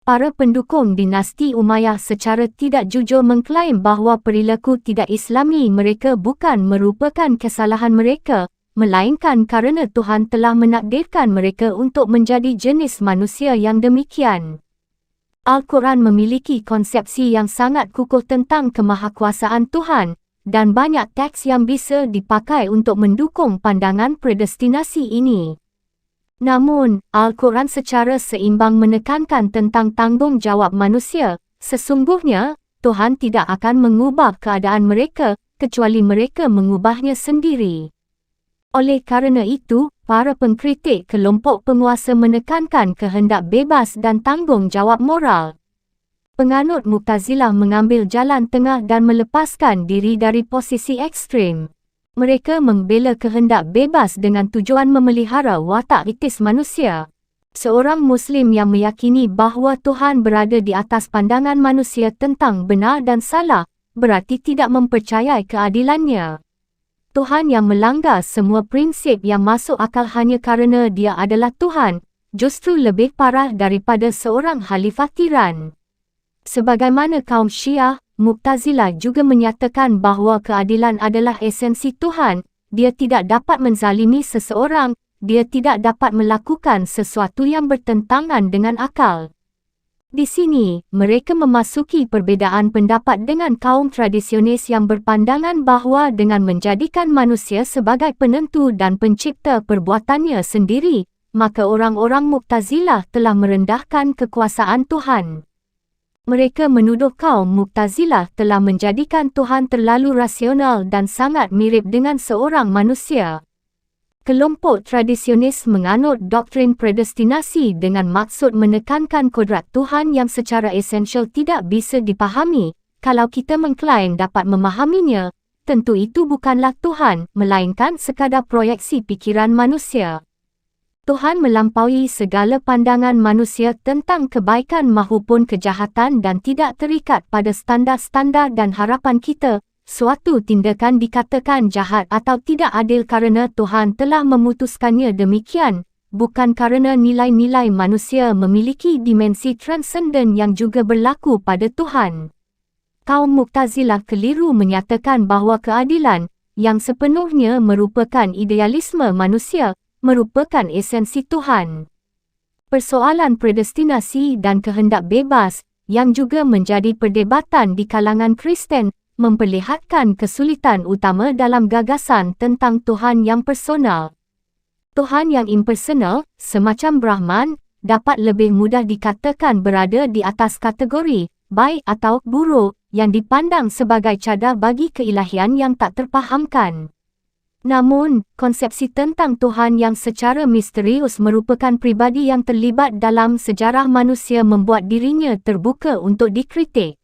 Para pendukung dinasti Umayyah secara tidak jujur mengklaim bahawa perilaku tidak Islami mereka bukan merupakan kesalahan mereka, melainkan kerana Tuhan telah menakdirkan mereka untuk menjadi jenis manusia yang demikian. Al-Quran memiliki konsepsi yang sangat kukuh tentang kemahakuasaan Tuhan, dan banyak teks yang bisa dipakai untuk mendukung pandangan predestinasi ini. Namun, Al-Quran secara seimbang menekankan tentang tanggungjawab manusia. Sesungguhnya, Tuhan tidak akan mengubah keadaan mereka, kecuali mereka mengubahnya sendiri. Oleh kerana itu, para pengkritik kelompok penguasa menekankan kehendak bebas dan tanggungjawab moral. Penganut Mu'tazilah mengambil jalan tengah dan melepaskan diri dari posisi ekstrim. Mereka membela kehendak bebas dengan tujuan memelihara watak etis manusia. Seorang Muslim yang meyakini bahawa Tuhan berada di atas pandangan manusia tentang benar dan salah, berarti tidak mempercayai keadilannya. Tuhan yang melanggar semua prinsip yang masuk akal hanya kerana dia adalah Tuhan, justru lebih parah daripada seorang khalifah tiran. Sebagaimana kaum Syiah, Mu'tazilah juga menyatakan bahawa keadilan adalah esensi Tuhan. Dia tidak dapat menzalimi seseorang, dia tidak dapat melakukan sesuatu yang bertentangan dengan akal. Di sini, mereka memasuki perbezaan pendapat dengan kaum tradisionis yang berpandangan bahawa dengan menjadikan manusia sebagai penentu dan pencipta perbuatannya sendiri, maka orang-orang Mu'tazilah telah merendahkan kekuasaan Tuhan. Mereka menuduh kaum Mu'tazilah telah menjadikan Tuhan terlalu rasional dan sangat mirip dengan seorang manusia. Kelompok tradisionis menganut doktrin predestinasi dengan maksud menekankan kodrat Tuhan yang secara esensial tidak bisa dipahami. Kalau kita mengklaim dapat memahaminya, tentu itu bukanlah Tuhan, melainkan sekadar proyeksi pikiran manusia. Tuhan melampaui segala pandangan manusia tentang kebaikan maupun kejahatan dan tidak terikat pada standar-standar dan harapan kita. Suatu tindakan dikatakan jahat atau tidak adil kerana Tuhan telah memutuskannya demikian, bukan kerana nilai-nilai manusia memiliki dimensi transenden yang juga berlaku pada Tuhan. Kaum Mu'tazilah keliru menyatakan bahawa keadilan, yang sepenuhnya merupakan idealisme manusia, merupakan esensi Tuhan. Persoalan predestinasi dan kehendak bebas, yang juga menjadi perdebatan di kalangan Kristen, memperlihatkan kesulitan utama dalam gagasan tentang Tuhan yang personal. Tuhan yang impersonal, semacam Brahman, dapat lebih mudah dikatakan berada di atas kategori baik atau buruk yang dipandang sebagai cadar bagi keilahian yang tak terpahamkan. Namun, konsepsi tentang Tuhan yang secara misterius merupakan pribadi yang terlibat dalam sejarah manusia membuat dirinya terbuka untuk dikritik.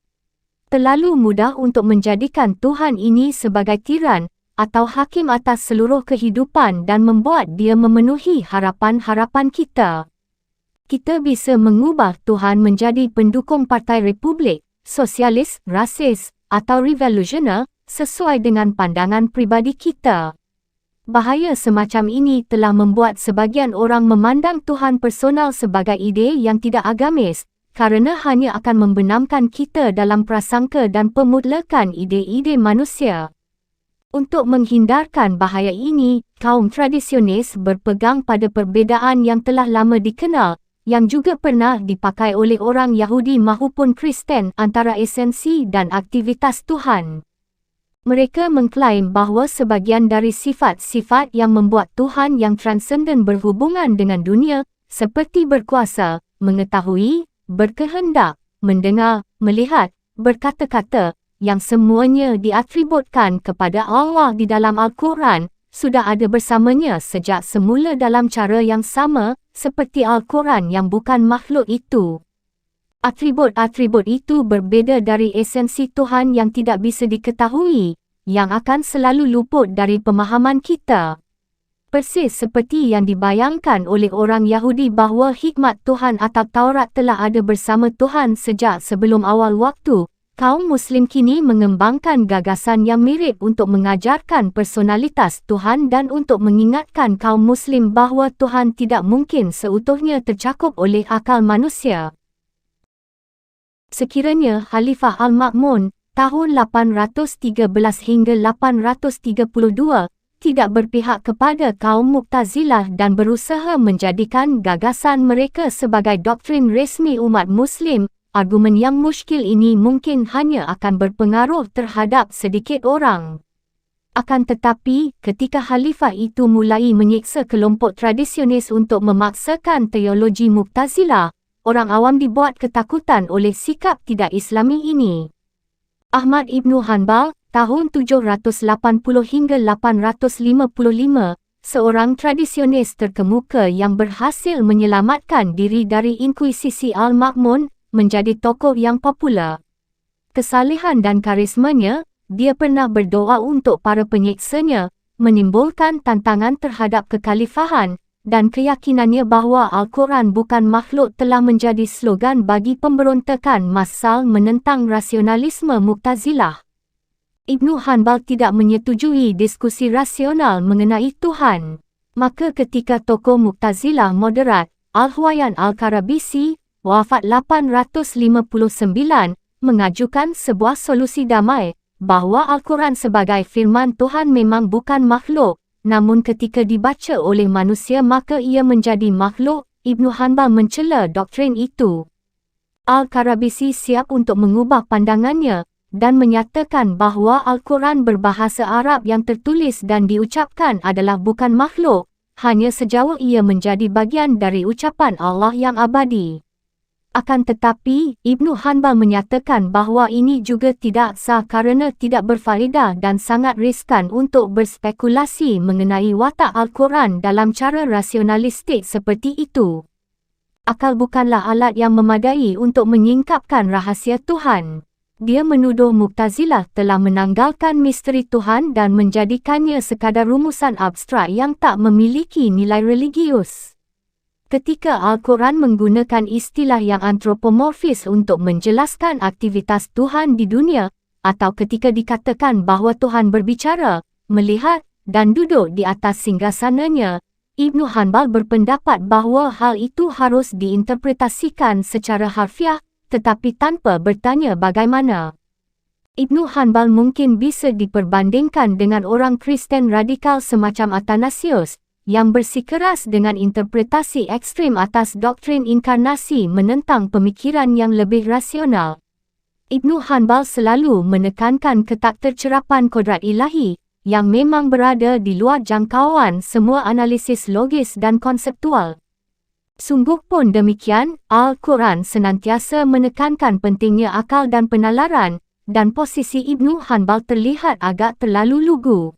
Terlalu mudah untuk menjadikan Tuhan ini sebagai tiran atau hakim atas seluruh kehidupan dan membuat dia memenuhi harapan-harapan kita. Kita bisa mengubah Tuhan menjadi pendukung Partai Republik, Sosialis, Rasis, atau Revolusioner sesuai dengan pandangan pribadi kita. Bahaya semacam ini telah membuat sebagian orang memandang Tuhan personal sebagai ide yang tidak agamis, kerana hanya akan membenamkan kita dalam prasangka dan pemutlakan ide-ide manusia. Untuk menghindarkan bahaya ini, kaum tradisionis berpegang pada perbezaan yang telah lama dikenal, yang juga pernah dipakai oleh orang Yahudi maupun Kristen antara esensi dan aktivitas Tuhan. Mereka mengklaim bahawa sebagian dari sifat-sifat yang membuat Tuhan yang transenden berhubungan dengan dunia, seperti berkuasa, mengetahui, berkehendak, mendengar, melihat, berkata-kata, yang semuanya diatributkan kepada Allah di dalam Al-Quran, sudah ada bersamanya sejak semula dalam cara yang sama, seperti Al-Quran yang bukan makhluk itu. Atribut-atribut itu berbeza dari esensi Tuhan yang tidak bisa diketahui, yang akan selalu luput dari pemahaman kita. Persis seperti yang dibayangkan oleh orang Yahudi bahawa hikmat Tuhan atau Taurat telah ada bersama Tuhan sejak sebelum awal waktu, kaum Muslim kini mengembangkan gagasan yang mirip untuk mengajarkan personalitas Tuhan dan untuk mengingatkan kaum Muslim bahawa Tuhan tidak mungkin seutuhnya tercakup oleh akal manusia. Sekiranya Khalifah Al-Ma'mun tahun 813 hingga 832 tidak berpihak kepada kaum Mu'tazilah dan berusaha menjadikan gagasan mereka sebagai doktrin resmi umat Muslim, argumen yang muskil ini mungkin hanya akan berpengaruh terhadap sedikit orang. Akan tetapi, ketika Khalifah itu mulai menyiksa kelompok tradisionis untuk memaksakan teologi Mu'tazilah, orang awam dibuat ketakutan oleh sikap tidak Islami ini. Ahmad Ibnu Hanbal, tahun 780 hingga 855, seorang tradisionis terkemuka yang berhasil menyelamatkan diri dari Inkuisisi Al-Ma'mun, menjadi tokoh yang popular. Kesalehan dan karismanya, dia pernah berdoa untuk para penyiksanya, menimbulkan tantangan terhadap kekhalifahan, dan keyakinannya bahawa Al-Quran bukan makhluk telah menjadi slogan bagi pemberontakan massal menentang rasionalisme Mu'tazilah. Ibnu Hanbal tidak menyetujui diskusi rasional mengenai Tuhan. Maka ketika tokoh Mu'tazilah moderat, Al-Huwayan Al-Karabisi, wafat 859, mengajukan sebuah solusi damai, bahawa Al-Quran sebagai firman Tuhan memang bukan makhluk, namun ketika dibaca oleh manusia maka ia menjadi makhluk. Ibnu Hanbal mencela doktrin itu. Al-Karabisi siap untuk mengubah pandangannya dan menyatakan bahawa Al-Quran berbahasa Arab yang tertulis dan diucapkan adalah bukan makhluk, hanya sejauh ia menjadi bagian dari ucapan Allah yang abadi. Akan tetapi, Ibnu Hanbal menyatakan bahawa ini juga tidak sah kerana tidak berfaedah dan sangat riskan untuk berspekulasi mengenai watak Al-Quran dalam cara rasionalistik seperti itu. Akal bukanlah alat yang memadai untuk menyingkapkan rahsia Tuhan. Dia menuduh Mu'tazilah telah menanggalkan misteri Tuhan dan menjadikannya sekadar rumusan abstrak yang tak memiliki nilai religius. Ketika Al-Quran menggunakan istilah yang antropomorfis untuk menjelaskan aktivitas Tuhan di dunia, atau ketika dikatakan bahawa Tuhan berbicara, melihat, dan duduk di atas singgasananya, Ibnu Hanbal berpendapat bahawa hal itu harus diinterpretasikan secara harfiah, tetapi tanpa bertanya bagaimana. Ibnu Hanbal mungkin bisa diperbandingkan dengan orang Kristen radikal semacam Athanasius, yang bersikeras dengan interpretasi ekstrim atas doktrin inkarnasi menentang pemikiran yang lebih rasional. Ibnu Hanbal selalu menekankan ketaktercerapan kodrat ilahi, yang memang berada di luar jangkauan semua analisis logis dan konseptual. Sungguh pun demikian, Al-Quran senantiasa menekankan pentingnya akal dan penalaran, dan posisi Ibnu Hanbal terlihat agak terlalu lugu.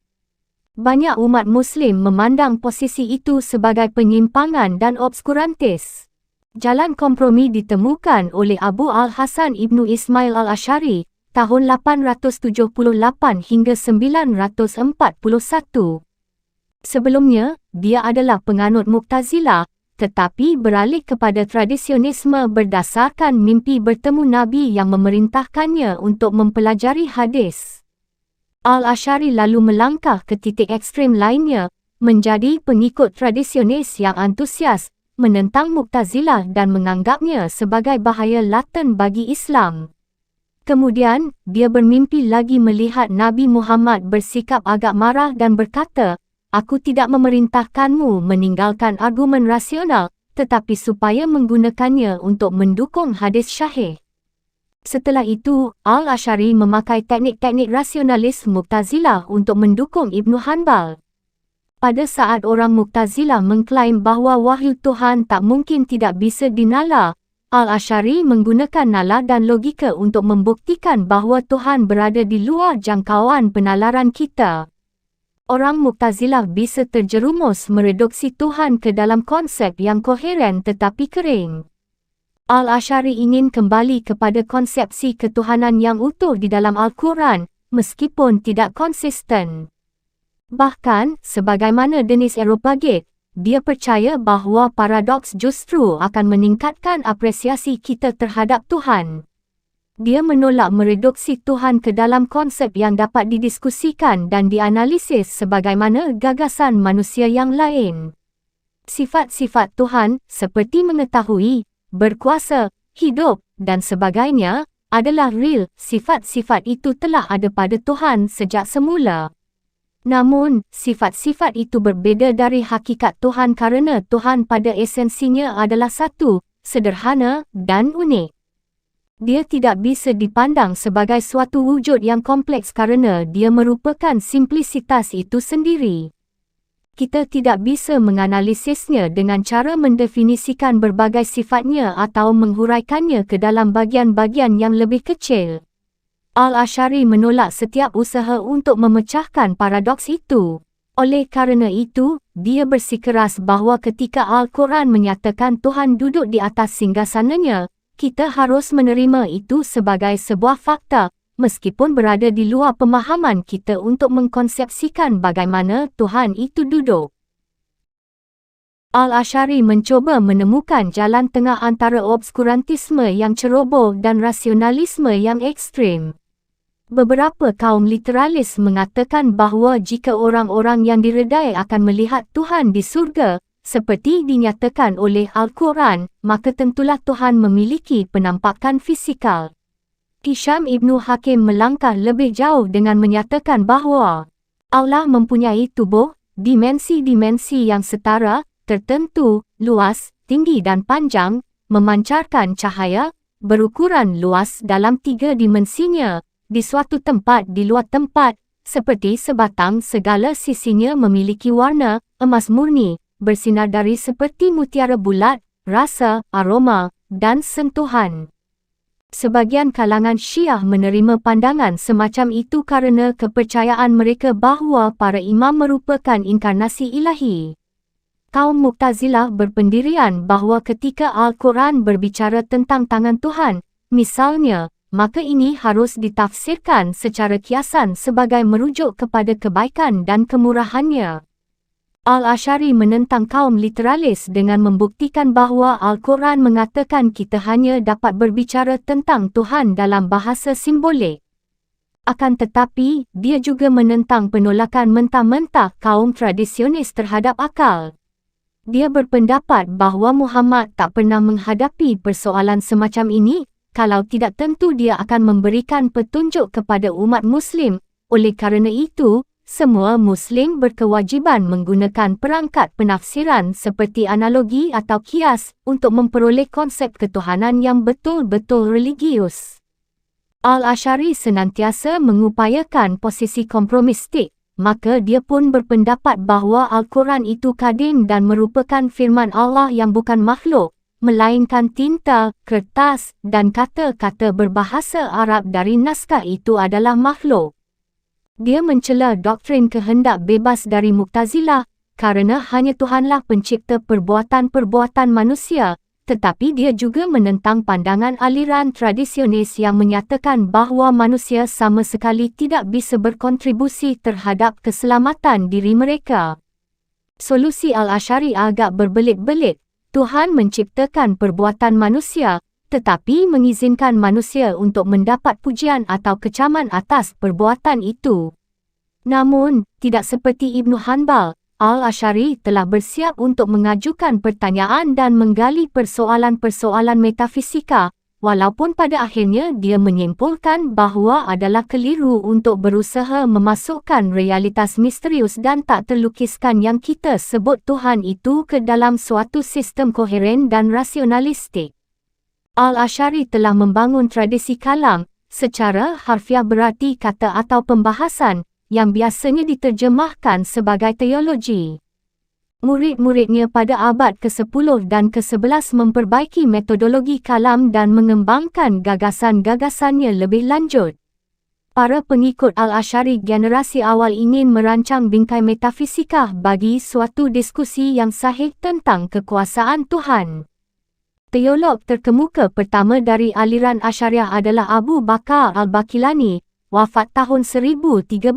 Banyak umat Muslim memandang posisi itu sebagai penyimpangan dan obskurantis. Jalan kompromi ditemukan oleh Abu Al-Hasan Ibnu Ismail Al-Asy'ari, tahun 878 hingga 941. Sebelumnya, dia adalah penganut Mu'tazilah, tetapi beralih kepada tradisionisme berdasarkan mimpi bertemu Nabi yang memerintahkannya untuk mempelajari hadis. Al-Asy'ari lalu melangkah ke titik ekstrim lainnya, menjadi pengikut tradisionis yang antusias, menentang Mu'tazilah dan menganggapnya sebagai bahaya laten bagi Islam. Kemudian, dia bermimpi lagi melihat Nabi Muhammad bersikap agak marah dan berkata, "Aku tidak memerintahkanmu meninggalkan argumen rasional, tetapi supaya menggunakannya untuk mendukung hadis syahih." Setelah itu, Al-Asy'ari memakai teknik-teknik rasionalis Mu'tazilah untuk mendukung Ibnu Hanbal. Pada saat orang Mu'tazilah mengklaim bahawa wahyu Tuhan tak mungkin tidak bisa dinalar, Al-Asy'ari menggunakan nalar dan logika untuk membuktikan bahawa Tuhan berada di luar jangkauan penalaran kita. Orang Mu'tazilah bisa terjerumus mereduksi Tuhan ke dalam konsep yang koheren tetapi kering. Al-Asy'ari ingin kembali kepada konsepsi ketuhanan yang utuh di dalam Al-Quran, meskipun tidak konsisten. Bahkan, sebagaimana Denis Eropagate, dia percaya bahawa paradoks justru akan meningkatkan apresiasi kita terhadap Tuhan. Dia menolak mereduksi Tuhan ke dalam konsep yang dapat didiskusikan dan dianalisis sebagaimana gagasan manusia yang lain. Sifat-sifat Tuhan, seperti mengetahui, berkuasa, hidup, dan sebagainya, adalah real. Sifat-sifat itu telah ada pada Tuhan sejak semula. Namun, sifat-sifat itu berbeza dari hakikat Tuhan kerana Tuhan pada esensinya adalah satu, sederhana, dan unik. Dia tidak bisa dipandang sebagai suatu wujud yang kompleks kerana dia merupakan simplisitas itu sendiri. Kita tidak bisa menganalisisnya dengan cara mendefinisikan berbagai sifatnya atau menghuraikannya ke dalam bagian-bagian yang lebih kecil. Al-Asy'ari menolak setiap usaha untuk memecahkan paradoks itu. Oleh kerana itu, dia bersikeras bahawa ketika Al-Quran menyatakan Tuhan duduk di atas singgasananya, kita harus menerima itu sebagai sebuah fakta, meskipun berada di luar pemahaman kita untuk mengkonsepsikan bagaimana Tuhan itu duduk. Al-Asy'ari mencuba menemukan jalan tengah antara obskurantisme yang ceroboh dan rasionalisme yang ekstrim. Beberapa kaum literalis mengatakan bahawa jika orang-orang yang diredai akan melihat Tuhan di surga, seperti dinyatakan oleh Al-Quran, maka tentulah Tuhan memiliki penampakan fisikal. Hisham Ibn Hakim melangkah lebih jauh dengan menyatakan bahawa Allah mempunyai tubuh, dimensi-dimensi yang setara, tertentu, luas, tinggi dan panjang, memancarkan cahaya, berukuran luas dalam 3 dimensinya, di suatu tempat di luar tempat, seperti sebatang segala sisinya memiliki warna, emas murni, bersinar dari seperti mutiara bulat, rasa, aroma, dan sentuhan. Sebagian kalangan Syiah menerima pandangan semacam itu kerana kepercayaan mereka bahawa para imam merupakan inkarnasi ilahi. Kaum Mu'tazilah berpendirian bahawa ketika Al-Quran berbicara tentang tangan Tuhan, misalnya, maka ini harus ditafsirkan secara kiasan sebagai merujuk kepada kebaikan dan kemurahannya. Al-Asy'ari menentang kaum literalis dengan membuktikan bahawa Al-Quran mengatakan kita hanya dapat berbicara tentang Tuhan dalam bahasa simbolik. Akan tetapi, dia juga menentang penolakan mentah-mentah kaum tradisionis terhadap akal. Dia berpendapat bahawa Muhammad tak pernah menghadapi persoalan semacam ini, kalau tidak tentu dia akan memberikan petunjuk kepada umat Muslim. Oleh kerana itu, semua Muslim berkewajiban menggunakan perangkat penafsiran seperti analogi atau kias untuk memperoleh konsep ketuhanan yang betul-betul religius. Al-Asy'ari senantiasa mengupayakan posisi kompromistik, maka dia pun berpendapat bahawa Al-Quran itu kadim dan merupakan firman Allah yang bukan makhluk, melainkan tinta, kertas, dan kata-kata berbahasa Arab dari naskah itu adalah makhluk. Dia mencela doktrin kehendak bebas dari Mu'tazilah, kerana hanya Tuhanlah pencipta perbuatan-perbuatan manusia, tetapi dia juga menentang pandangan aliran tradisionis yang menyatakan bahawa manusia sama sekali tidak bisa berkontribusi terhadap keselamatan diri mereka. Solusi Al-Asy'ari agak berbelit-belit. Tuhan menciptakan perbuatan manusia, tetapi mengizinkan manusia untuk mendapat pujian atau kecaman atas perbuatan itu. Namun, tidak seperti Ibn Hanbal, Al-Asy'ari telah bersiap untuk mengajukan pertanyaan dan menggali persoalan-persoalan metafisika, walaupun pada akhirnya dia menyimpulkan bahawa adalah keliru untuk berusaha memasukkan realitas misterius dan tak terlukiskan yang kita sebut Tuhan itu ke dalam suatu sistem koheren dan rasionalistik. Al-Asy'ari telah membangun tradisi kalam, secara harfiah berarti kata atau pembahasan, yang biasanya diterjemahkan sebagai teologi. Murid-muridnya pada abad ke-10 dan ke-11 memperbaiki metodologi kalam dan mengembangkan gagasan-gagasannya lebih lanjut. Para pengikut Al-Asy'ari generasi awal ingin merancang bingkai metafisika bagi suatu diskusi yang sahih tentang kekuasaan Tuhan. Teolog terkemuka pertama dari aliran Asy'ariyah adalah Abu Bakar Al-Baqillani, wafat tahun 1013.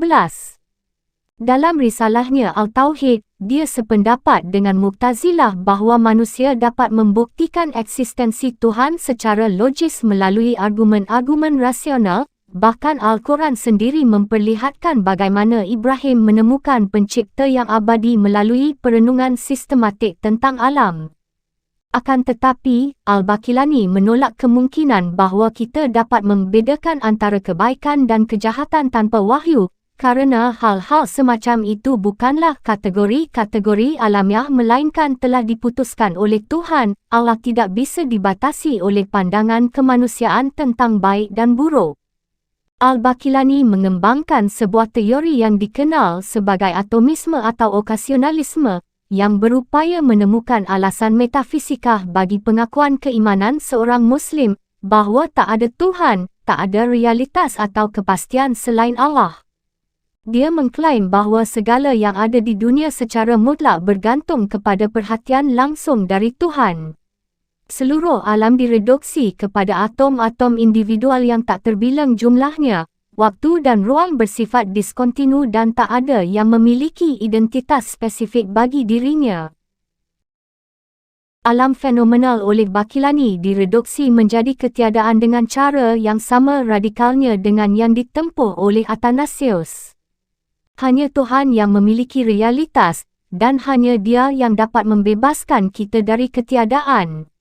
Dalam risalahnya Al-Tauhid, dia sependapat dengan Mu'tazilah bahawa manusia dapat membuktikan eksistensi Tuhan secara logis melalui argumen-argumen rasional, bahkan Al-Quran sendiri memperlihatkan bagaimana Ibrahim menemukan pencipta yang abadi melalui perenungan sistematik tentang alam. Akan tetapi, Al-Baqilani menolak kemungkinan bahawa kita dapat membedakan antara kebaikan dan kejahatan tanpa wahyu, kerana hal-hal semacam itu bukanlah kategori-kategori alamiah melainkan telah diputuskan oleh Tuhan. Allah tidak bisa dibatasi oleh pandangan kemanusiaan tentang baik dan buruk. Al-Baqilani mengembangkan sebuah teori yang dikenal sebagai atomisme atau okasionalisme, yang berupaya menemukan alasan metafisikah bagi pengakuan keimanan seorang Muslim bahawa tak ada Tuhan, tak ada realitas atau kepastian selain Allah. Dia mengklaim bahawa segala yang ada di dunia secara mutlak bergantung kepada perhatian langsung dari Tuhan. Seluruh alam direduksi kepada atom-atom individual yang tak terbilang jumlahnya. Waktu dan ruang bersifat diskontinu dan tak ada yang memiliki identitas spesifik bagi dirinya. Alam fenomenal oleh Baqilani direduksi menjadi ketiadaan dengan cara yang sama radikalnya dengan yang ditempuh oleh Athanasius. Hanya Tuhan yang memiliki realitas, dan hanya Dia yang dapat membebaskan kita dari ketiadaan.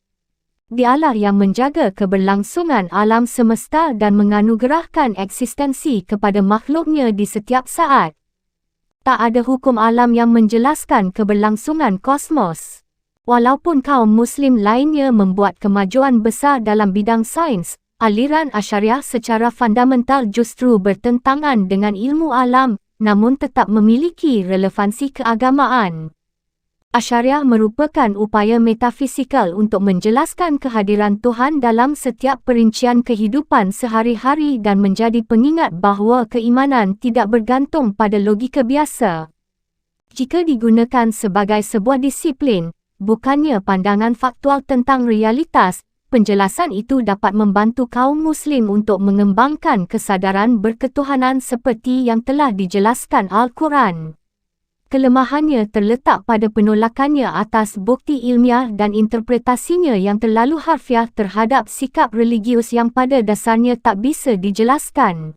Dialah yang menjaga keberlangsungan alam semesta dan menganugerahkan eksistensi kepada makhluknya di setiap saat. Tak ada hukum alam yang menjelaskan keberlangsungan kosmos. Walaupun kaum Muslim lainnya membuat kemajuan besar dalam bidang sains, aliran Asy'ariyah secara fundamental justru bertentangan dengan ilmu alam, namun tetap memiliki relevansi keagamaan. Asy'ariyah merupakan upaya metafisikal untuk menjelaskan kehadiran Tuhan dalam setiap perincian kehidupan sehari-hari dan menjadi pengingat bahawa keimanan tidak bergantung pada logika biasa. Jika digunakan sebagai sebuah disiplin, bukannya pandangan faktual tentang realitas, penjelasan itu dapat membantu kaum Muslim untuk mengembangkan kesadaran berketuhanan seperti yang telah dijelaskan Al-Quran. Kelemahannya terletak pada penolakannya atas bukti ilmiah dan interpretasinya yang terlalu harfiah terhadap sikap religius yang pada dasarnya tak bisa dijelaskan.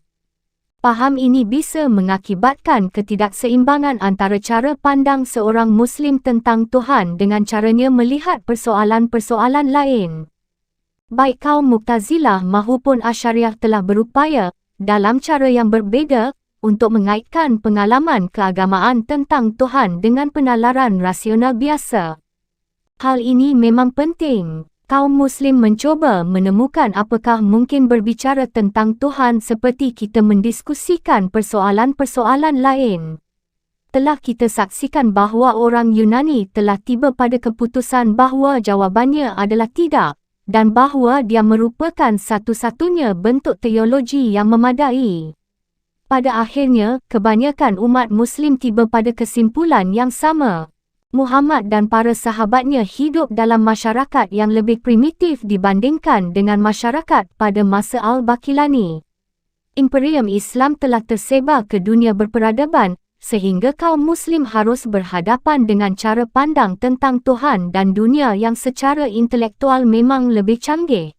Faham ini bisa mengakibatkan ketidakseimbangan antara cara pandang seorang Muslim tentang Tuhan dengan caranya melihat persoalan-persoalan lain. Baik kaum Mu'tazilah maupun Asy'ariyah telah berupaya, dalam cara yang berbeza, untuk mengaitkan pengalaman keagamaan tentang Tuhan dengan penalaran rasional biasa. Hal ini memang penting. Kaum Muslim mencuba menemukan apakah mungkin berbicara tentang Tuhan seperti kita mendiskusikan persoalan-persoalan lain. Telah kita saksikan bahawa orang Yunani telah tiba pada keputusan bahawa jawabannya adalah tidak, dan bahawa dia merupakan satu-satunya bentuk teologi yang memadai. Pada akhirnya, kebanyakan umat Muslim tiba pada kesimpulan yang sama. Muhammad dan para sahabatnya hidup dalam masyarakat yang lebih primitif dibandingkan dengan masyarakat pada masa Al-Baqilani. Imperium Islam telah tersebar ke dunia berperadaban, sehingga kaum Muslim harus berhadapan dengan cara pandang tentang Tuhan dan dunia yang secara intelektual memang lebih canggih.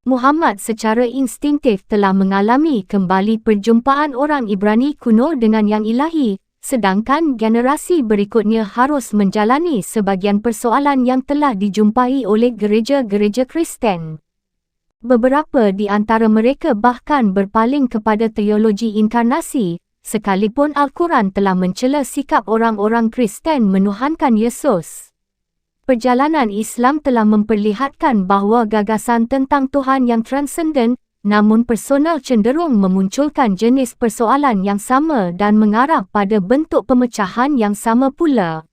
Muhammad secara instingtif telah mengalami kembali perjumpaan orang Ibrani kuno dengan yang ilahi, sedangkan generasi berikutnya harus menjalani sebagian persoalan yang telah dijumpai oleh gereja-gereja Kristen. Beberapa di antara mereka bahkan berpaling kepada teologi inkarnasi, sekalipun Al-Quran telah mencela sikap orang-orang Kristen menuhankan Yesus. Perjalanan Islam telah memperlihatkan bahawa gagasan tentang Tuhan yang transenden, namun personal cenderung memunculkan jenis persoalan yang sama dan mengarah pada bentuk pemecahan yang sama pula.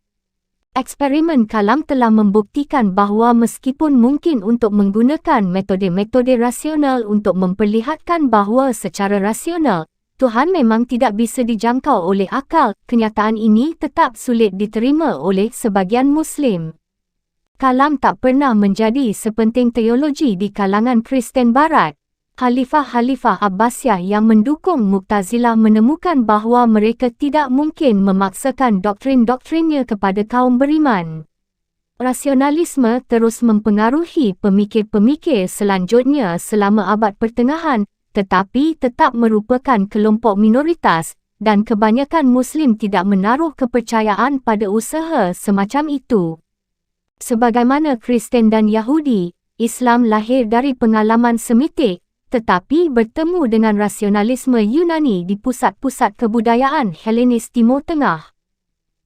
Eksperimen kalam telah membuktikan bahawa meskipun mungkin untuk menggunakan metode-metode rasional untuk memperlihatkan bahawa secara rasional, Tuhan memang tidak bisa dijangkau oleh akal, kenyataan ini tetap sulit diterima oleh sebagian Muslim. Kalam tak pernah menjadi sepenting teologi di kalangan Kristen Barat. Khalifah-Khalifah Abbasiyah yang mendukung Mu'tazilah menemukan bahawa mereka tidak mungkin memaksakan doktrin-doktrinnya kepada kaum beriman. Rasionalisme terus mempengaruhi pemikir-pemikir selanjutnya selama abad pertengahan, tetapi tetap merupakan kelompok minoritas, dan kebanyakan Muslim tidak menaruh kepercayaan pada usaha semacam itu. Sebagaimana Kristen dan Yahudi, Islam lahir dari pengalaman semitik, tetapi bertemu dengan rasionalisme Yunani di pusat-pusat kebudayaan Helenis Timur Tengah.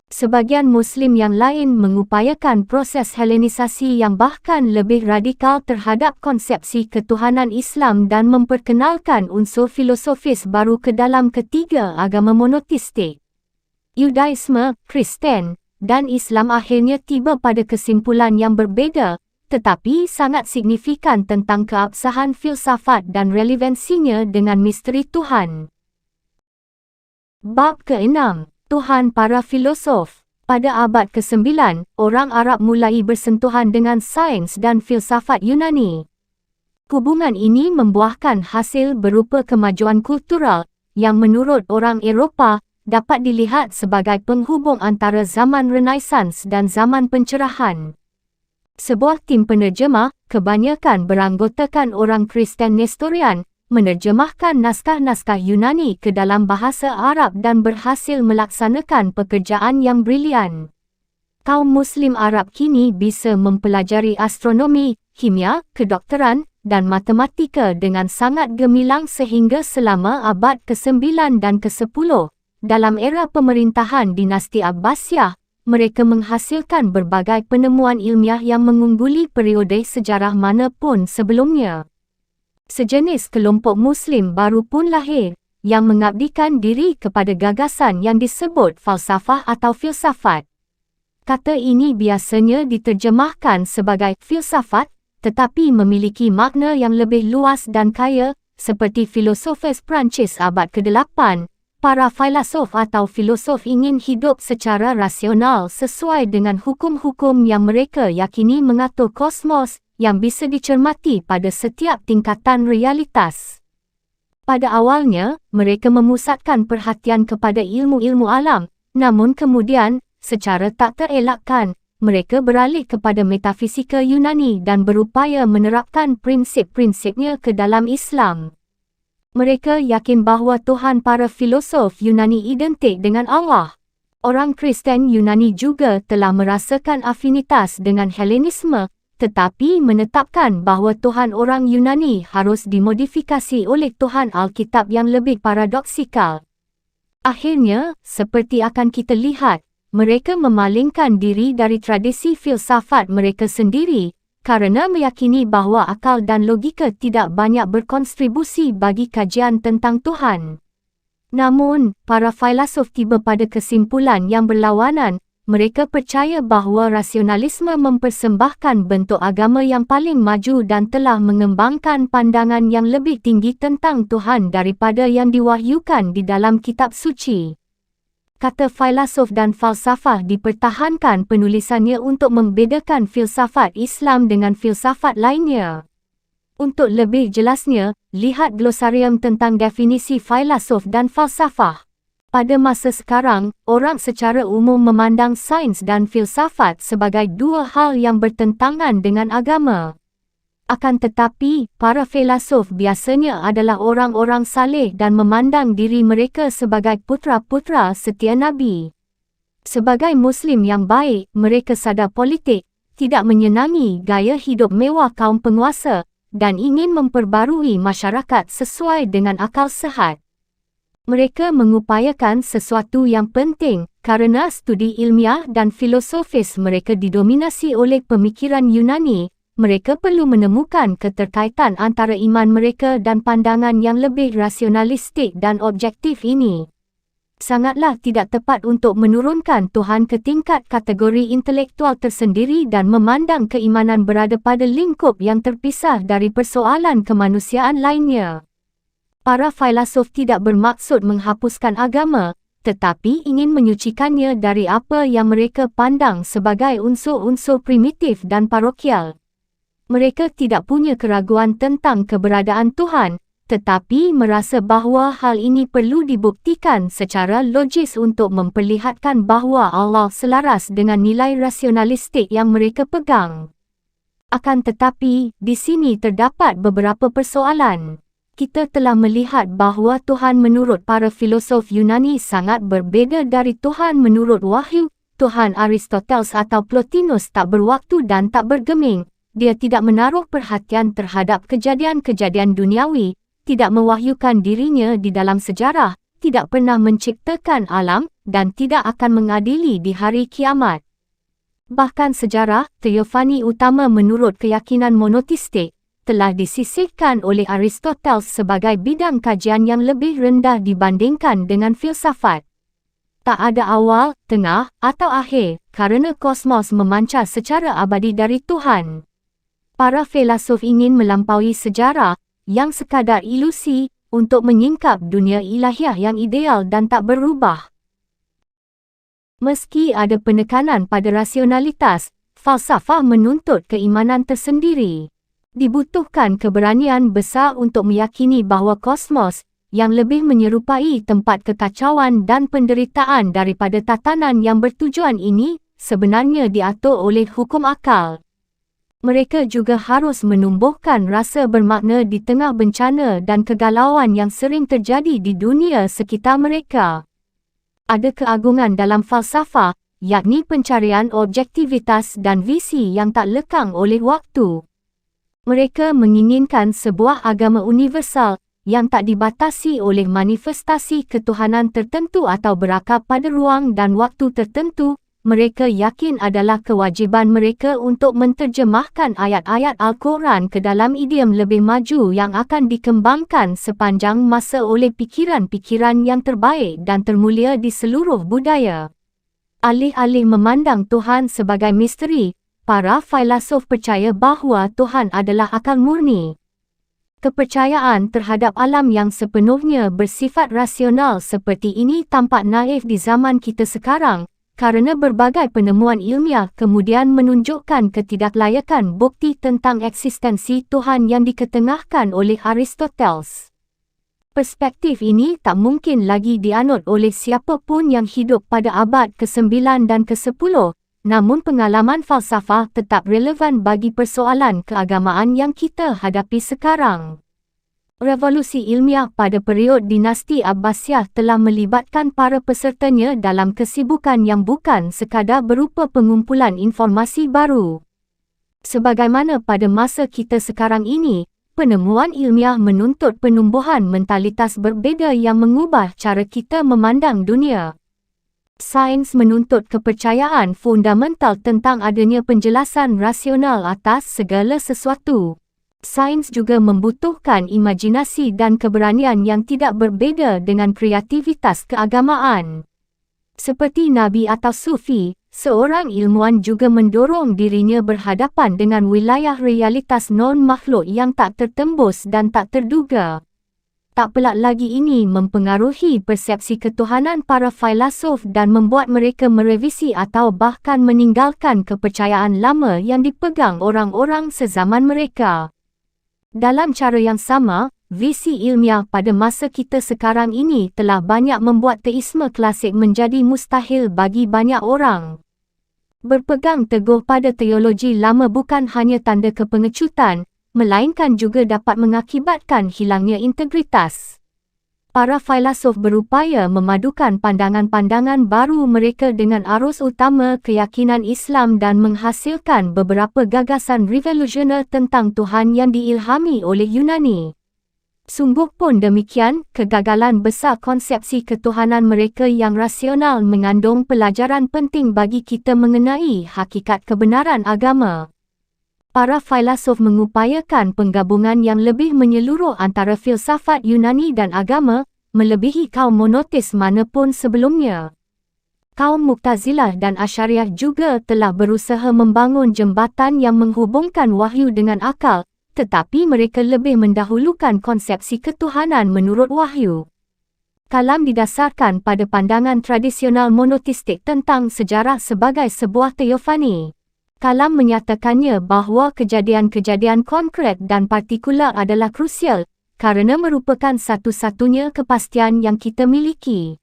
Sebagian Muslim yang lain mengupayakan proses Helenisasi yang bahkan lebih radikal terhadap konsepsi ketuhanan Islam dan memperkenalkan unsur filosofis baru ke dalam ketiga agama monoteistik. Yudaisme, Kristen, dan Islam akhirnya tiba pada kesimpulan yang berbeza, tetapi sangat signifikan tentang keabsahan filsafat dan relevansinya dengan misteri Tuhan. Bab ke-6. Tuhan para filosof. Pada abad ke-9, orang Arab mulai bersentuhan dengan sains dan filsafat Yunani. Hubungan ini membuahkan hasil berupa kemajuan kultural yang menurut orang Eropah dapat dilihat sebagai penghubung antara zaman Renaissance dan zaman pencerahan. Sebuah tim penerjemah, kebanyakan beranggotakan orang Kristen Nestorian, menerjemahkan naskah-naskah Yunani ke dalam bahasa Arab dan berhasil melaksanakan pekerjaan yang brilian. Kaum Muslim Arab kini bisa mempelajari astronomi, kimia, kedokteran, dan matematika dengan sangat gemilang sehingga selama abad ke-9 dan ke-10, dalam era pemerintahan dinasti Abbasiyah, mereka menghasilkan berbagai penemuan ilmiah yang mengungguli periode sejarah manapun sebelumnya. Sejenis kelompok Muslim baru pun lahir, yang mengabdikan diri kepada gagasan yang disebut falsafah atau filsafat. Kata ini biasanya diterjemahkan sebagai filsafat, tetapi memiliki makna yang lebih luas dan kaya, seperti filosofis Perancis abad ke-8. Para filosof atau filosof ingin hidup secara rasional sesuai dengan hukum-hukum yang mereka yakini mengatur kosmos, yang bisa dicermati pada setiap tingkatan realitas. Pada awalnya, mereka memusatkan perhatian kepada ilmu-ilmu alam, namun kemudian, secara tak terelakkan, mereka beralih kepada metafisika Yunani dan berupaya menerapkan prinsip-prinsipnya ke dalam Islam. Mereka yakin bahawa Tuhan para filosof Yunani identik dengan Allah. Orang Kristen Yunani juga telah merasakan afinitas dengan Helenisme, tetapi menetapkan bahawa Tuhan orang Yunani harus dimodifikasi oleh Tuhan Alkitab yang lebih paradoksikal. Akhirnya, seperti akan kita lihat, mereka memalingkan diri dari tradisi filsafat mereka sendiri, kerana meyakini bahawa akal dan logika tidak banyak berkontribusi bagi kajian tentang Tuhan. Namun, para filosof tiba pada kesimpulan yang berlawanan. Mereka percaya bahawa rasionalisme mempersembahkan bentuk agama yang paling maju dan telah mengembangkan pandangan yang lebih tinggi tentang Tuhan daripada yang diwahyukan di dalam kitab suci. Kata filosof dan falsafah dipertahankan penulisannya untuk membedakan filsafat Islam dengan filsafat lainnya. Untuk lebih jelasnya, lihat glosarium tentang definisi filosof dan falsafah. Pada masa sekarang, orang secara umum memandang sains dan filsafat sebagai dua hal yang bertentangan dengan agama. Akan tetapi, para filosof biasanya adalah orang-orang saleh dan memandang diri mereka sebagai putra-putra setia Nabi. Sebagai Muslim yang baik, mereka sadar politik, tidak menyenangi gaya hidup mewah kaum penguasa, dan ingin memperbarui masyarakat sesuai dengan akal sehat. Mereka mengupayakan sesuatu yang penting, kerana studi ilmiah dan filosofis mereka didominasi oleh pemikiran Yunani. Mereka perlu menemukan keterkaitan antara iman mereka dan pandangan yang lebih rasionalistik dan objektif ini. Sangatlah tidak tepat untuk menurunkan Tuhan ke tingkat kategori intelektual tersendiri dan memandang keimanan berada pada lingkup yang terpisah dari persoalan kemanusiaan lainnya. Para filosof tidak bermaksud menghapuskan agama, tetapi ingin menyucikannya dari apa yang mereka pandang sebagai unsur-unsur primitif dan parokial. Mereka tidak punya keraguan tentang keberadaan Tuhan, tetapi merasa bahawa hal ini perlu dibuktikan secara logis untuk memperlihatkan bahawa Allah selaras dengan nilai rasionalistik yang mereka pegang. Akan tetapi, di sini terdapat beberapa persoalan. Kita telah melihat bahawa Tuhan menurut para filosof Yunani sangat berbeza dari Tuhan menurut Wahyu, Tuhan Aristoteles atau Plotinus tak berwaktu dan tak bergeming. Dia tidak menaruh perhatian terhadap kejadian-kejadian duniawi, tidak mewahyukan dirinya di dalam sejarah, tidak pernah menciptakan alam, dan tidak akan mengadili di hari kiamat. Bahkan sejarah, teofani utama menurut keyakinan monoteistik, telah disisihkan oleh Aristoteles sebagai bidang kajian yang lebih rendah dibandingkan dengan filsafat. Tak ada awal, tengah, atau akhir, kerana kosmos memancar secara abadi dari Tuhan. Para filosof ingin melampaui sejarah, yang sekadar ilusi, untuk menyingkap dunia ilahiyah yang ideal dan tak berubah. Meski ada penekanan pada rasionalitas, falsafah menuntut keimanan tersendiri. Dibutuhkan keberanian besar untuk meyakini bahawa kosmos, yang lebih menyerupai tempat kekacauan dan penderitaan daripada tatanan yang bertujuan ini, sebenarnya diatur oleh hukum akal. Mereka juga harus menumbuhkan rasa bermakna di tengah bencana dan kegalauan yang sering terjadi di dunia sekitar mereka. Ada keagungan dalam falsafah, yakni pencarian objektivitas dan visi yang tak lekang oleh waktu. Mereka menginginkan sebuah agama universal, yang tak dibatasi oleh manifestasi ketuhanan tertentu atau berakar pada ruang dan waktu tertentu. Mereka yakin adalah kewajiban mereka untuk menterjemahkan ayat-ayat Al-Quran ke dalam idiom lebih maju yang akan dikembangkan sepanjang masa oleh pikiran-pikiran yang terbaik dan termulia di seluruh budaya. Alih-alih memandang Tuhan sebagai misteri, para filosof percaya bahawa Tuhan adalah akal murni. Kepercayaan terhadap alam yang sepenuhnya bersifat rasional seperti ini tampak naif di zaman kita sekarang, kerana berbagai penemuan ilmiah kemudian menunjukkan ketidaklayakan bukti tentang eksistensi Tuhan yang diketengahkan oleh Aristoteles. Perspektif ini tak mungkin lagi dianut oleh siapa pun yang hidup pada abad ke-9 dan ke-10, namun pengalaman falsafah tetap relevan bagi persoalan keagamaan yang kita hadapi sekarang. Revolusi ilmiah pada period dinasti Abbasiyah telah melibatkan para pesertanya dalam kesibukan yang bukan sekadar berupa pengumpulan informasi baru. Sebagaimana pada masa kita sekarang ini, penemuan ilmiah menuntut penumbuhan mentalitas berbeza yang mengubah cara kita memandang dunia. Sains menuntut kepercayaan fundamental tentang adanya penjelasan rasional atas segala sesuatu. Sains juga membutuhkan imajinasi dan keberanian yang tidak berbeza dengan kreativitas keagamaan. Seperti Nabi atau Sufi, seorang ilmuwan juga mendorong dirinya berhadapan dengan wilayah realitas non-makhluk yang tak tertembus dan tak terduga. Tak pelak lagi ini mempengaruhi persepsi ketuhanan para filosof dan membuat mereka merevisi atau bahkan meninggalkan kepercayaan lama yang dipegang orang-orang sezaman mereka. Dalam cara yang sama, visi ilmiah pada masa kita sekarang ini telah banyak membuat teisme klasik menjadi mustahil bagi banyak orang. Berpegang teguh pada teologi lama bukan hanya tanda kepengecutan, melainkan juga dapat mengakibatkan hilangnya integritas. Para filosof berupaya memadukan pandangan-pandangan baru mereka dengan arus utama keyakinan Islam dan menghasilkan beberapa gagasan revolusioner tentang Tuhan yang diilhami oleh Yunani. Sungguh pun demikian, kegagalan besar konsepsi ketuhanan mereka yang rasional mengandung pelajaran penting bagi kita mengenai hakikat kebenaran agama. Para filosof mengupayakan penggabungan yang lebih menyeluruh antara filsafat Yunani dan agama, melebihi kaum monoteis manapun sebelumnya. Kaum Mu'tazilah dan Asy'ariyah juga telah berusaha membangun jembatan yang menghubungkan wahyu dengan akal, tetapi mereka lebih mendahulukan konsepsi ketuhanan menurut wahyu. Kalam didasarkan pada pandangan tradisional monoteistik tentang sejarah sebagai sebuah teofani. Kalam menyatakannya bahawa kejadian-kejadian konkret dan partikular adalah krusial, kerana merupakan satu-satunya kepastian yang kita miliki.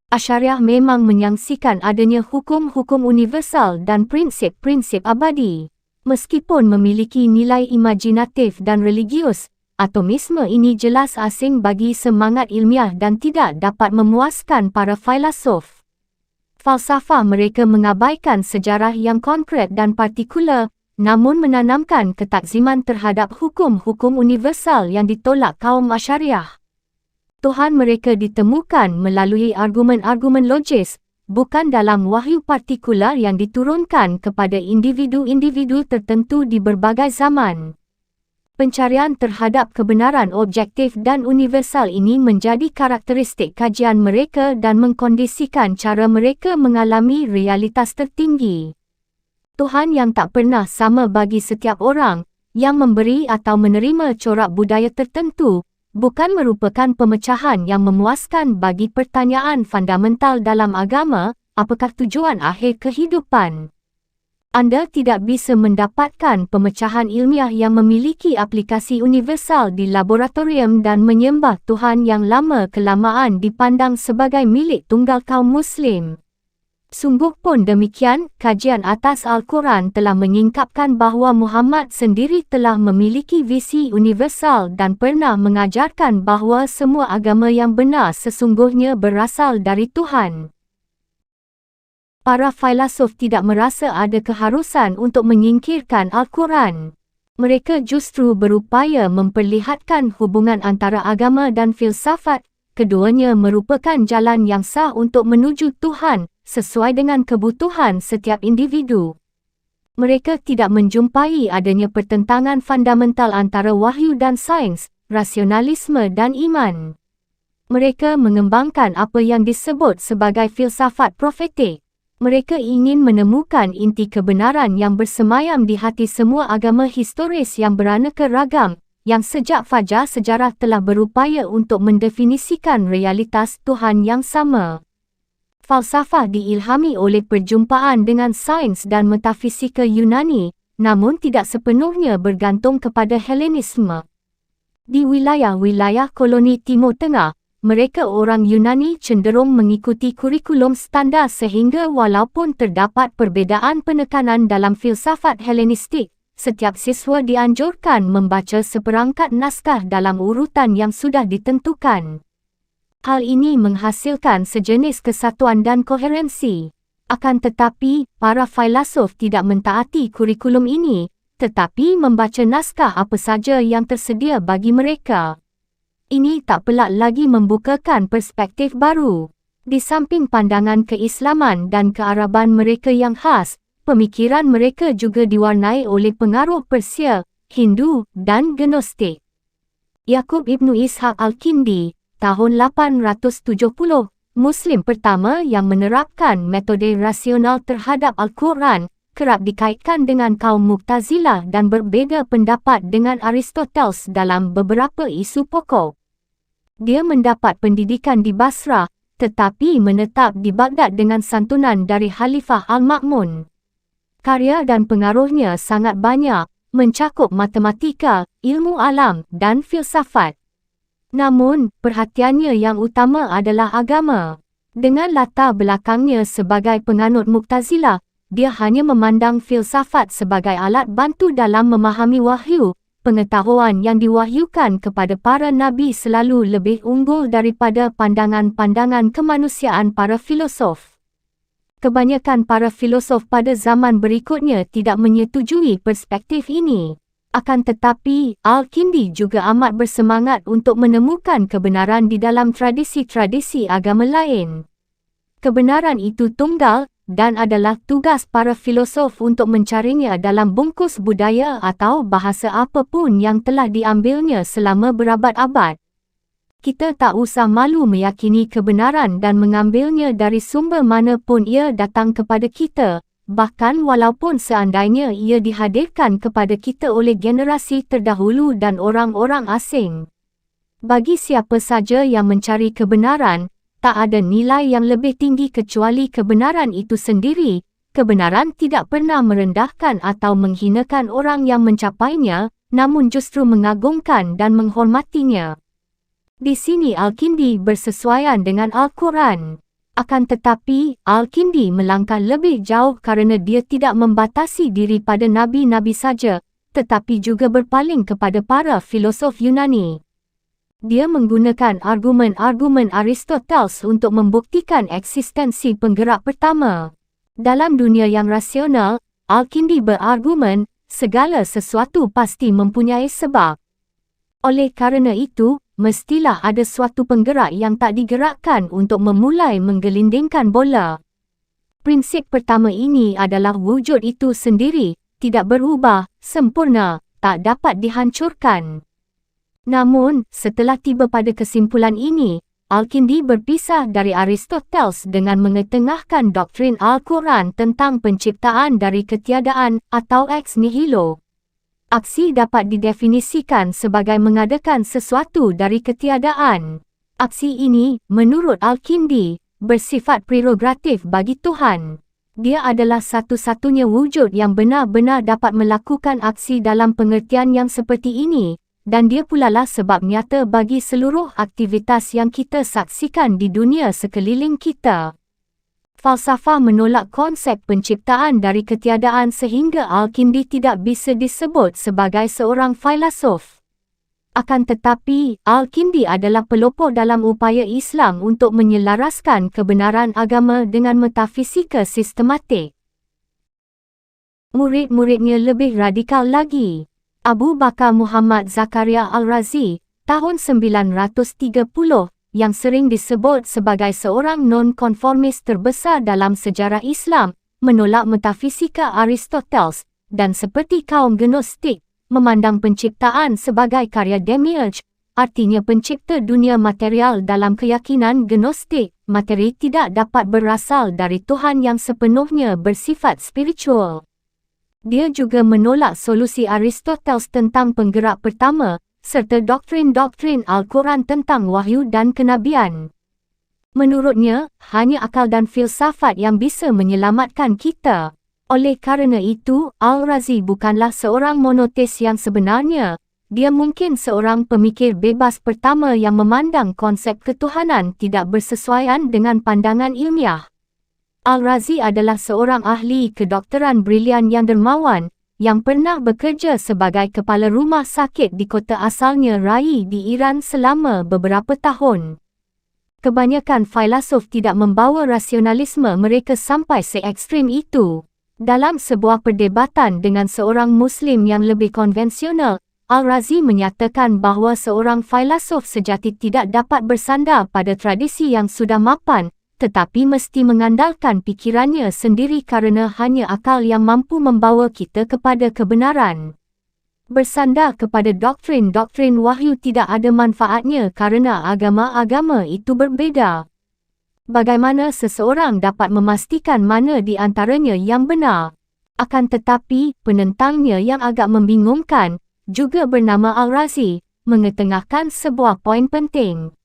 Asy'ariyah memang menyaksikan adanya hukum-hukum universal dan prinsip-prinsip abadi. Meskipun memiliki nilai imajinatif dan religius, atomisme ini jelas asing bagi semangat ilmiah dan tidak dapat memuaskan para filosof. Falsafah mereka mengabaikan sejarah yang konkret dan partikular, namun menanamkan ketakziman terhadap hukum-hukum universal yang ditolak kaum Asy'ariyah. Tuhan mereka ditemukan melalui argumen-argumen logis, bukan dalam wahyu partikular yang diturunkan kepada individu-individu tertentu di berbagai zaman. Pencarian terhadap kebenaran objektif dan universal ini menjadi karakteristik kajian mereka dan mengkondisikan cara mereka mengalami realitas tertinggi. Tuhan yang tak pernah sama bagi setiap orang, yang memberi atau menerima corak budaya tertentu, bukan merupakan pemecahan yang memuaskan bagi pertanyaan fundamental dalam agama, apakah tujuan akhir kehidupan. Anda tidak bisa mendapatkan pemecahan ilmiah yang memiliki aplikasi universal di laboratorium dan menyembah Tuhan yang lama-kelamaan dipandang sebagai milik tunggal kaum Muslim. Sungguh pun demikian, kajian atas Al-Quran telah menyingkapkan bahawa Muhammad sendiri telah memiliki visi universal dan pernah mengajarkan bahawa semua agama yang benar sesungguhnya berasal dari Tuhan. Para filosof tidak merasa ada keharusan untuk menyingkirkan Al-Quran. Mereka justru berupaya memperlihatkan hubungan antara agama dan filsafat. Keduanya merupakan jalan yang sah untuk menuju Tuhan, sesuai dengan kebutuhan setiap individu. Mereka tidak menjumpai adanya pertentangan fundamental antara wahyu dan sains, rasionalisme dan iman. Mereka mengembangkan apa yang disebut sebagai filsafat profetik. Mereka ingin menemukan inti kebenaran yang bersemayam di hati semua agama historis yang beraneka ragam, yang sejak fajar sejarah telah berupaya untuk mendefinisikan realitas Tuhan yang sama. Falsafah diilhami oleh perjumpaan dengan sains dan metafisika Yunani, namun tidak sepenuhnya bergantung kepada Helenisme. Di wilayah-wilayah koloni Timur Tengah, mereka orang Yunani cenderung mengikuti kurikulum standar sehingga walaupun terdapat perbezaan penekanan dalam filsafat Helenistik, setiap siswa dianjurkan membaca seperangkat naskah dalam urutan yang sudah ditentukan. Hal ini menghasilkan sejenis kesatuan dan koherensi. Akan tetapi, para filosof tidak mentaati kurikulum ini, tetapi membaca naskah apa saja yang tersedia bagi mereka. Ini tak pelak lagi membukakan perspektif baru. Di samping pandangan keislaman dan kearaban mereka yang khas, pemikiran mereka juga diwarnai oleh pengaruh Persia, Hindu dan Gnostik. Yaqub Ibnu Ishaq Al-Kindi, tahun 870, Muslim pertama yang menerapkan metode rasional terhadap Al-Quran, kerap dikaitkan dengan kaum Mu'tazilah dan berbeza pendapat dengan Aristoteles dalam beberapa isu pokok. Dia mendapat pendidikan di Basrah, tetapi menetap di Baghdad dengan santunan dari Khalifah Al-Ma'mun. Karya dan pengaruhnya sangat banyak, mencakup matematika, ilmu alam dan filsafat. Namun, perhatiannya yang utama adalah agama. Dengan latar belakangnya sebagai penganut Mu'tazilah, dia hanya memandang filsafat sebagai alat bantu dalam memahami wahyu. Pengetahuan yang diwahyukan kepada para nabi selalu lebih unggul daripada pandangan-pandangan kemanusiaan para filosof. Kebanyakan para filosof pada zaman berikutnya tidak menyetujui perspektif ini. Akan tetapi, Al-Kindi juga amat bersemangat untuk menemukan kebenaran di dalam tradisi-tradisi agama lain. Kebenaran itu tunggal, dan adalah tugas para filosof untuk mencarinya dalam bungkus budaya atau bahasa apapun yang telah diambilnya selama berabad-abad. Kita tak usah malu meyakini kebenaran dan mengambilnya dari sumber mana pun ia datang kepada kita, bahkan walaupun seandainya ia dihadirkan kepada kita oleh generasi terdahulu dan orang-orang asing. Bagi siapa saja yang mencari kebenaran, tak ada nilai yang lebih tinggi kecuali kebenaran itu sendiri. Kebenaran tidak pernah merendahkan atau menghinakan orang yang mencapainya, namun justru mengagungkan dan menghormatinya. Di sini Al-Kindi bersesuaian dengan Al-Quran. Akan tetapi, Al-Kindi melangkah lebih jauh kerana dia tidak membatasi diri pada nabi-nabi saja, tetapi juga berpaling kepada para filosof Yunani. Dia menggunakan argumen-argumen Aristoteles untuk membuktikan eksistensi penggerak pertama. Dalam dunia yang rasional, Al-Kindi berargumen, segala sesuatu pasti mempunyai sebab. Oleh kerana itu, mestilah ada suatu penggerak yang tak digerakkan untuk memulai menggelindingkan bola. Prinsip pertama ini adalah wujud itu sendiri, tidak berubah, sempurna, tak dapat dihancurkan. Namun, setelah tiba pada kesimpulan ini, Al-Kindi berpisah dari Aristoteles dengan mengetengahkan doktrin Al-Quran tentang penciptaan dari ketiadaan atau ex nihilo. Aksi dapat didefinisikan sebagai mengadakan sesuatu dari ketiadaan. Aksi ini, menurut Al-Kindi, bersifat prerogatif bagi Tuhan. Dia adalah satu-satunya wujud yang benar-benar dapat melakukan aksi dalam pengertian yang seperti ini, dan dia pula lah sebab nyata bagi seluruh aktivitas yang kita saksikan di dunia sekeliling kita. Falsafah menolak konsep penciptaan dari ketiadaan sehingga Al-Kindi tidak bisa disebut sebagai seorang filosof. Akan tetapi, Al-Kindi adalah pelopor dalam upaya Islam untuk menyelaraskan kebenaran agama dengan metafisika sistematik. Murid-muridnya lebih radikal lagi. Abu Bakar Muhammad Zakaria Al-Razi, tahun 930, yang sering disebut sebagai seorang non-konformis terbesar dalam sejarah Islam, menolak metafisika Aristoteles, dan seperti kaum Gnostik, memandang penciptaan sebagai karya demiurge, artinya pencipta dunia material. Dalam keyakinan Gnostik, materi tidak dapat berasal dari Tuhan yang sepenuhnya bersifat spiritual. Dia juga menolak solusi Aristoteles tentang penggerak pertama, serta doktrin-doktrin Al-Quran tentang wahyu dan kenabian. Menurutnya, hanya akal dan filsafat yang bisa menyelamatkan kita. Oleh kerana itu, Al-Razi bukanlah seorang monoteis yang sebenarnya. Dia mungkin seorang pemikir bebas pertama yang memandang konsep ketuhanan tidak bersesuaian dengan pandangan ilmiah. Al-Razi adalah seorang ahli kedokteran brilian yang dermawan, yang pernah bekerja sebagai kepala rumah sakit di kota asalnya Rai di Iran selama beberapa tahun. Kebanyakan filosof tidak membawa rasionalisme mereka sampai se-ekstrim itu. Dalam sebuah perdebatan dengan seorang Muslim yang lebih konvensional, Al-Razi menyatakan bahawa seorang filosof sejati tidak dapat bersandar pada tradisi yang sudah mapan, tetapi mesti mengandalkan pikirannya sendiri kerana hanya akal yang mampu membawa kita kepada kebenaran. Bersandar kepada doktrin-doktrin wahyu tidak ada manfaatnya kerana agama-agama itu berbeza. Bagaimana seseorang dapat memastikan mana di antaranya yang benar? Akan tetapi, penentangnya yang agak membingungkan, juga bernama Al-Razi, mengetengahkan sebuah poin penting.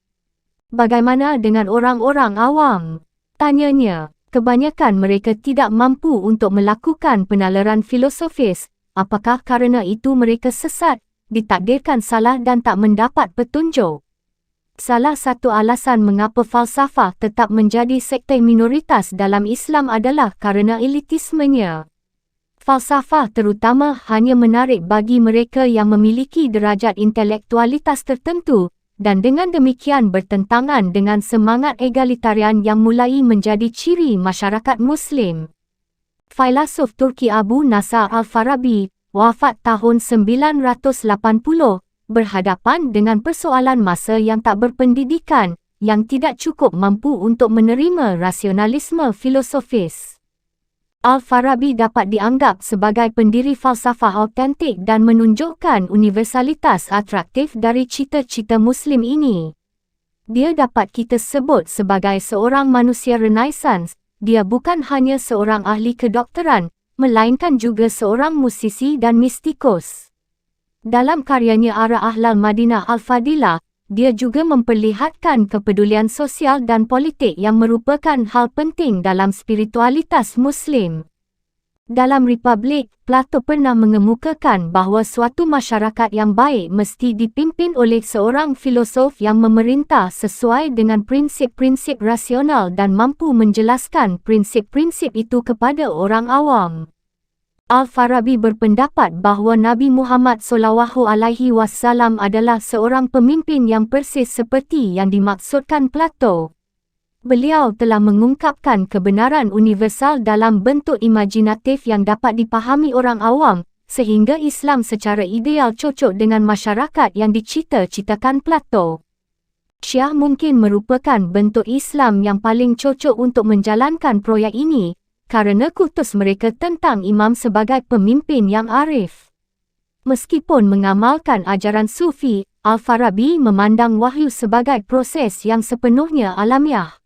Bagaimana dengan orang-orang awam? Tanyanya. Kebanyakan mereka tidak mampu untuk melakukan penalaran filosofis. Apakah kerana itu mereka sesat, ditakdirkan salah dan tak mendapat petunjuk? Salah satu alasan mengapa falsafah tetap menjadi sekte minoritas dalam Islam adalah kerana elitismenya. Falsafah terutama hanya menarik bagi mereka yang memiliki derajat intelektualitas tertentu, dan dengan demikian bertentangan dengan semangat egalitarian yang mulai menjadi ciri masyarakat Muslim. Filosof Turki Abu Nasr Al-Farabi, wafat tahun 980, berhadapan dengan persoalan masa yang tak berpendidikan, yang tidak cukup mampu untuk menerima rasionalisme filosofis. Al-Farabi dapat dianggap sebagai pendiri falsafah autentik dan menunjukkan universalitas atraktif dari cita-cita Muslim ini. Dia dapat kita sebut sebagai seorang manusia Renaissance. Dia bukan hanya seorang ahli kedokteran, melainkan juga seorang musisi dan mistikus. Dalam karyanya Ara Ahlal Madinah Al-Fadilah, dia juga memperlihatkan kepedulian sosial dan politik yang merupakan hal penting dalam spiritualitas Muslim. Dalam Republik, Plato pernah mengemukakan bahawa suatu masyarakat yang baik mesti dipimpin oleh seorang filosof yang memerintah sesuai dengan prinsip-prinsip rasional dan mampu menjelaskan prinsip-prinsip itu kepada orang awam. Al-Farabi berpendapat bahawa Nabi Muhammad SAW adalah seorang pemimpin yang persis seperti yang dimaksudkan Plato. Beliau telah mengungkapkan kebenaran universal dalam bentuk imajinatif yang dapat dipahami orang awam, sehingga Islam secara ideal cocok dengan masyarakat yang dicita-citakan Plato. Syiah mungkin merupakan bentuk Islam yang paling cocok untuk menjalankan proyek ini, kerana kultus mereka tentang imam sebagai pemimpin yang arif. Meskipun mengamalkan ajaran Sufi, Al-Farabi memandang wahyu sebagai proses yang sepenuhnya alamiah.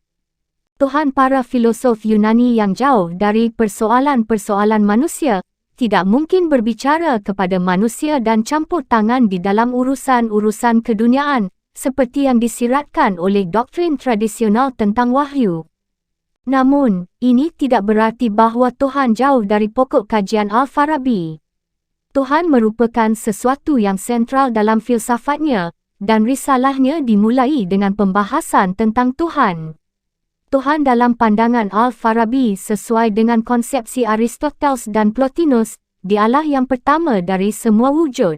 Tuhan para filosof Yunani yang jauh dari persoalan-persoalan manusia, tidak mungkin berbicara kepada manusia dan campur tangan di dalam urusan-urusan keduniaan, seperti yang disiratkan oleh doktrin tradisional tentang wahyu. Namun, ini tidak berarti bahawa Tuhan jauh dari pokok kajian Al-Farabi. Tuhan merupakan sesuatu yang sentral dalam filsafatnya, dan risalahnya dimulai dengan pembahasan tentang Tuhan. Tuhan dalam pandangan Al-Farabi sesuai dengan konsepsi Aristoteles dan Plotinus, dialah yang pertama dari semua wujud.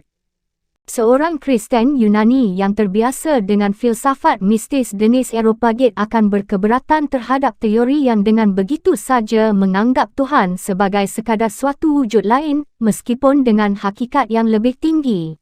Seorang Kristen Yunani yang terbiasa dengan filsafat mistis jenis Eropagit akan berkeberatan terhadap teori yang dengan begitu saja menganggap Tuhan sebagai sekadar suatu wujud lain, meskipun dengan hakikat yang lebih tinggi.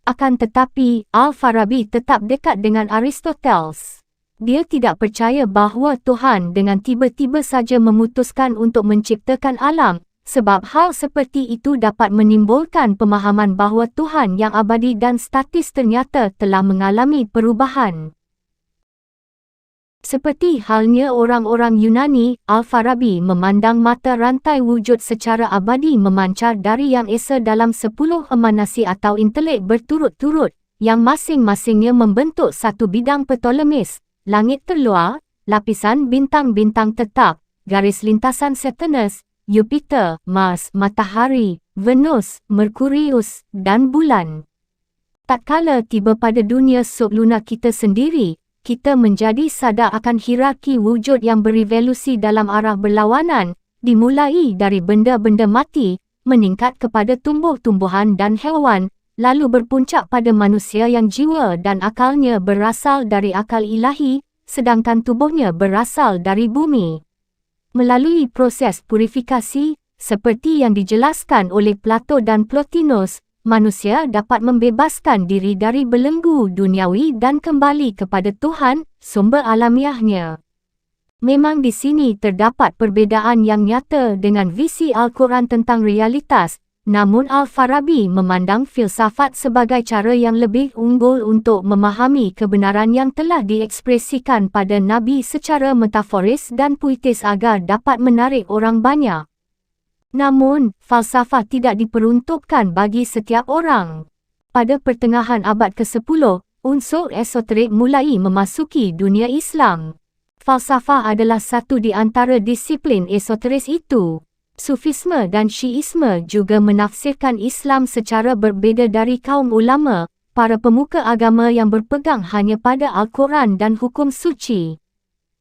Akan tetapi, Al-Farabi tetap dekat dengan Aristoteles. Dia tidak percaya bahawa Tuhan dengan tiba-tiba saja memutuskan untuk menciptakan alam, sebab hal seperti itu dapat menimbulkan pemahaman bahawa Tuhan yang abadi dan statis ternyata telah mengalami perubahan. Seperti halnya orang-orang Yunani, Al-Farabi memandang mata rantai wujud secara abadi memancar dari Yang Esa dalam 10 emanasi atau intelek berturut-turut, yang masing-masingnya membentuk satu bidang Ptolemis, langit terluar, lapisan bintang-bintang tetap, garis lintasan Saturnus, Jupiter, Mars, Matahari, Venus, Merkurius, dan Bulan. Tatkala tiba pada dunia sublunar kita sendiri, kita menjadi sadar akan hierarki wujud yang berevolusi dalam arah berlawanan, dimulai dari benda-benda mati, meningkat kepada tumbuh-tumbuhan dan haiwan, lalu berpuncak pada manusia yang jiwa dan akalnya berasal dari akal ilahi, sedangkan tubuhnya berasal dari bumi. Melalui proses purifikasi, seperti yang dijelaskan oleh Plato dan Plotinus, manusia dapat membebaskan diri dari belenggu duniawi dan kembali kepada Tuhan, sumber alamiahnya. Memang di sini terdapat perbezaan yang nyata dengan visi Al-Quran tentang realitas, namun Al-Farabi memandang filsafat sebagai cara yang lebih unggul untuk memahami kebenaran yang telah diekspresikan pada Nabi secara metaforis dan puitis agar dapat menarik orang banyak. Namun, falsafah tidak diperuntukkan bagi setiap orang. Pada pertengahan abad ke-10, unsur esoterik mulai memasuki dunia Islam. Falsafah adalah satu di antara disiplin esoteris itu. Sufisme dan Syiisme juga menafsirkan Islam secara berbeza dari kaum ulama, para pemuka agama yang berpegang hanya pada Al-Quran dan hukum suci.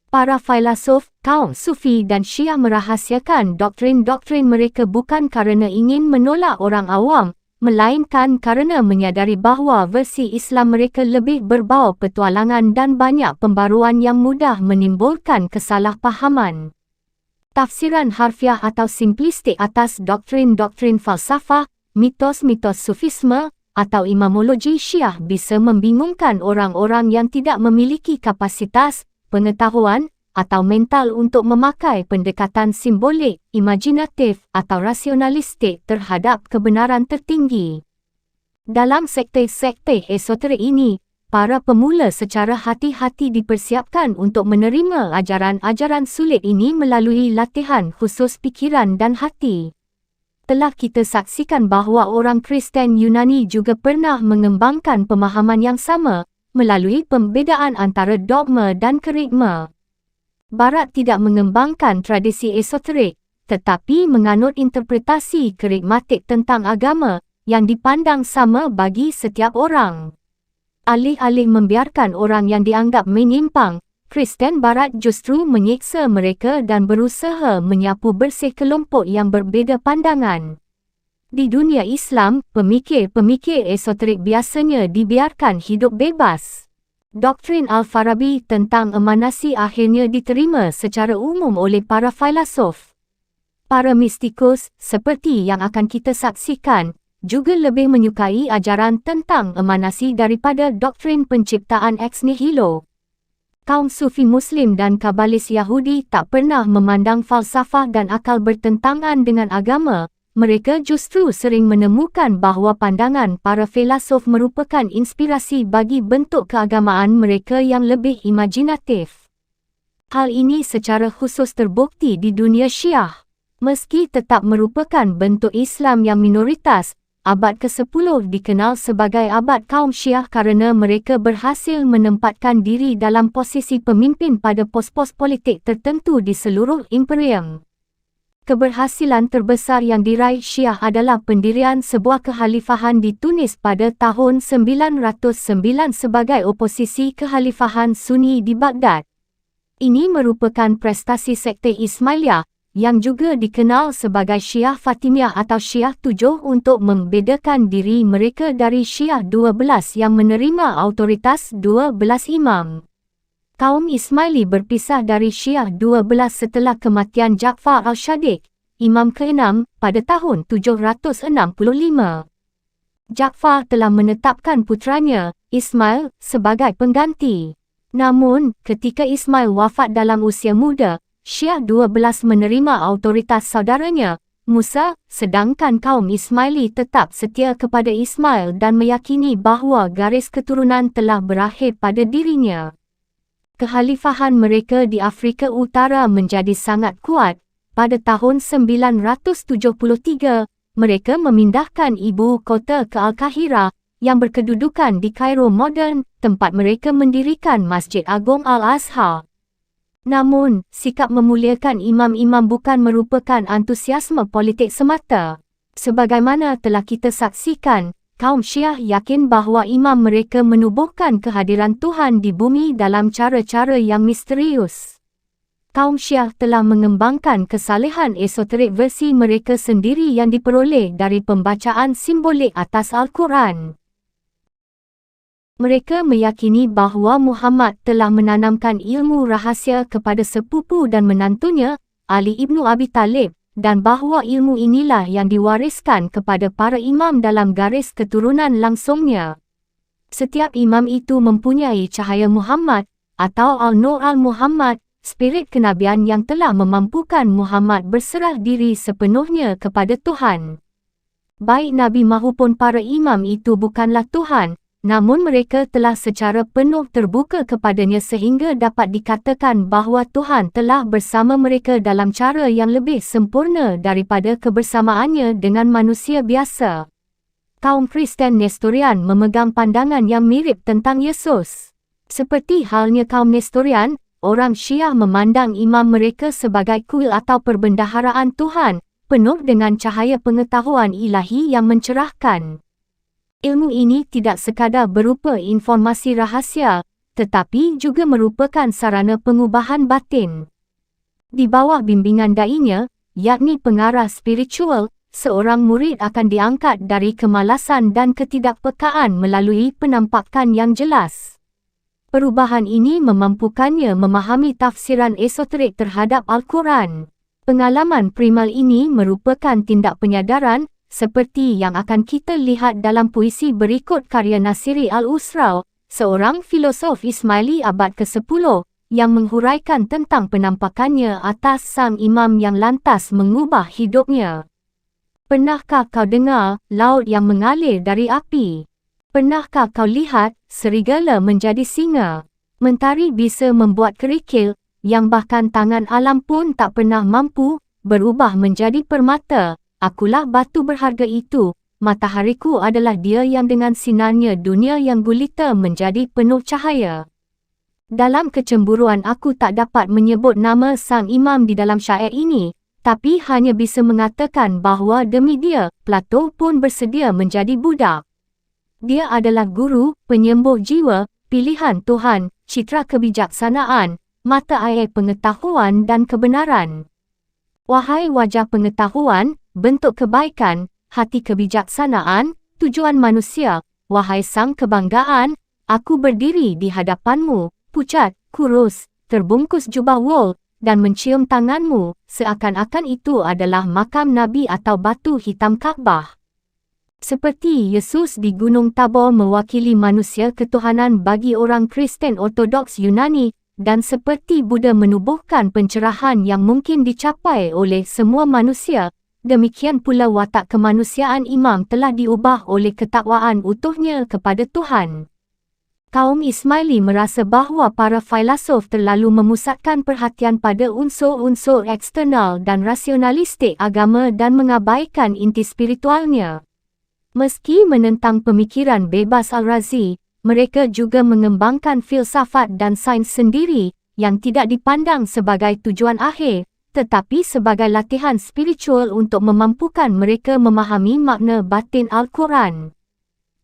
Para filsuf, kaum Sufi dan Syiah merahasiakan doktrin-doktrin mereka bukan kerana ingin menolak orang awam, melainkan kerana menyadari bahawa versi Islam mereka lebih berbau petualangan dan banyak pembaruan yang mudah menimbulkan kesalahpahaman. Tafsiran harfiah atau simplistik atas doktrin-doktrin falsafah, mitos-mitos Sufisme, atau imamologi Syiah bisa membingungkan orang-orang yang tidak memiliki kapasitas, pengetahuan, atau mental untuk memakai pendekatan simbolik, imajinatif, atau rasionalistik terhadap kebenaran tertinggi. Dalam sekte-sekte esoterik ini, para pemula secara hati-hati dipersiapkan untuk menerima ajaran-ajaran sulit ini melalui latihan khusus pikiran dan hati. Telah kita saksikan bahawa orang Kristen Yunani juga pernah mengembangkan pemahaman yang sama, melalui pembezaan antara dogma dan kerigma. Barat tidak mengembangkan tradisi esoterik, tetapi menganut interpretasi kerigmatik tentang agama, yang dipandang sama bagi setiap orang. Alih-alih membiarkan orang yang dianggap menyimpang, Kristen Barat justru menyiksa mereka dan berusaha menyapu bersih kelompok yang berbeza pandangan. Di dunia Islam, pemikir-pemikir esoterik biasanya dibiarkan hidup bebas. Doktrin Al-Farabi tentang emanasi akhirnya diterima secara umum oleh para filosof. Para mistikus, seperti yang akan kita saksikan, juga lebih menyukai ajaran tentang emanasi daripada doktrin penciptaan ex nihilo. Kaum Sufi Muslim dan Kabalis Yahudi tak pernah memandang falsafah dan akal bertentangan dengan agama. Mereka justru sering menemukan bahawa pandangan para filosof merupakan inspirasi bagi bentuk keagamaan mereka yang lebih imajinatif. Hal ini secara khusus terbukti di dunia Syiah. Meski tetap merupakan bentuk Islam yang minoritas, abad ke-10 dikenal sebagai abad kaum Syiah kerana mereka berhasil menempatkan diri dalam posisi pemimpin pada pos-pos politik tertentu di seluruh imperium. Keberhasilan terbesar yang diraih Syiah adalah pendirian sebuah kehalifahan di Tunis pada tahun 909 sebagai oposisi kehalifahan Sunni di Baghdad. Ini merupakan prestasi sekte Ismailiyah, yang juga dikenal sebagai Syiah Fatimiyah atau Syiah 7 untuk membedakan diri mereka dari Syiah 12 yang menerima autoritas 12 imam. Kaum Ismaili berpisah dari Syiah 12 setelah kematian Ja'far al-Shadiq, imam ke-6, pada tahun 765. Ja'far telah menetapkan putranya, Ismail, sebagai pengganti. Namun, ketika Ismail wafat dalam usia muda, Syiah 12 menerima autoritas saudaranya, Musa, sedangkan kaum Ismaili tetap setia kepada Ismail dan meyakini bahawa garis keturunan telah berakhir pada dirinya. Kehalifahan mereka di Afrika Utara menjadi sangat kuat. Pada tahun 973, mereka memindahkan ibu kota ke Al-Kahira, yang berkedudukan di Kairo moden, tempat mereka mendirikan Masjid Agung Al-Azhar. Namun, sikap memuliakan imam-imam bukan merupakan antusiasme politik semata. Sebagaimana telah kita saksikan, kaum Syiah yakin bahawa imam mereka menubuhkan kehadiran Tuhan di bumi dalam cara-cara yang misterius. Kaum Syiah telah mengembangkan kesalehan esoterik versi mereka sendiri yang diperoleh dari pembacaan simbolik atas Al-Quran. Mereka meyakini bahawa Muhammad telah menanamkan ilmu rahsia kepada sepupu dan menantunya, Ali ibnu Abi Talib, dan bahawa ilmu inilah yang diwariskan kepada para imam dalam garis keturunan langsungnya. Setiap imam itu mempunyai cahaya Muhammad, atau Al-Nur al-Muhammad, spirit kenabian yang telah memampukan Muhammad berserah diri sepenuhnya kepada Tuhan. Baik Nabi maupun para imam itu bukanlah Tuhan, namun mereka telah secara penuh terbuka kepadanya sehingga dapat dikatakan bahawa Tuhan telah bersama mereka dalam cara yang lebih sempurna daripada kebersamaannya dengan manusia biasa. Kaum Kristen Nestorian memegang pandangan yang mirip tentang Yesus. Seperti halnya kaum Nestorian, orang Syiah memandang imam mereka sebagai kuil atau perbendaharaan Tuhan, penuh dengan cahaya pengetahuan ilahi yang mencerahkan. Ilmu ini tidak sekadar berupa informasi rahsia, tetapi juga merupakan sarana pengubahan batin. Di bawah bimbingan dai-nya, yakni pengarah spiritual, seorang murid akan diangkat dari kemalasan dan ketidakpekaan melalui penampakan yang jelas. Perubahan ini memampukannya memahami tafsiran esoterik terhadap Al-Quran. Pengalaman primal ini merupakan tindak penyadaran, seperti yang akan kita lihat dalam puisi berikut karya Nasiri Al-Usraw, seorang filosof Ismaili abad ke-10, yang menghuraikan tentang penampakannya atas sang imam yang lantas mengubah hidupnya. Pernahkah kau dengar laut yang mengalir dari api? Pernahkah kau lihat serigala menjadi singa? Mentari bisa membuat kerikil, yang bahkan tangan alam pun tak pernah mampu, berubah menjadi permata. Akulah batu berharga itu, matahariku adalah dia yang dengan sinarnya dunia yang gulita menjadi penuh cahaya. Dalam kecemburuan aku tak dapat menyebut nama sang imam di dalam syair ini, tapi hanya bisa mengatakan bahawa demi dia, Plato pun bersedia menjadi budak. Dia adalah guru, penyembuh jiwa, pilihan Tuhan, citra kebijaksanaan, mata air pengetahuan dan kebenaran. Wahai wajah pengetahuan, bentuk kebaikan, hati kebijaksanaan, tujuan manusia, wahai sang kebanggaan, aku berdiri di hadapanmu, pucat, kurus, terbungkus jubah wol, dan mencium tanganmu, seakan-akan itu adalah makam Nabi atau batu hitam Kaabah. Seperti Yesus di Gunung Tabor mewakili manusia ketuhanan bagi orang Kristen Ortodoks Yunani, dan seperti Buddha menubuhkan pencerahan yang mungkin dicapai oleh semua manusia, demikian pula watak kemanusiaan Imam telah diubah oleh ketakwaan utuhnya kepada Tuhan. Kaum Ismaili merasa bahawa para filsuf terlalu memusatkan perhatian pada unsur-unsur eksternal dan rasionalistik agama dan mengabaikan inti spiritualnya. Meski menentang pemikiran bebas Al-Razi, mereka juga mengembangkan filsafat dan sains sendiri yang tidak dipandang sebagai tujuan akhir, tetapi sebagai latihan spiritual untuk memampukan mereka memahami makna batin Al-Quran.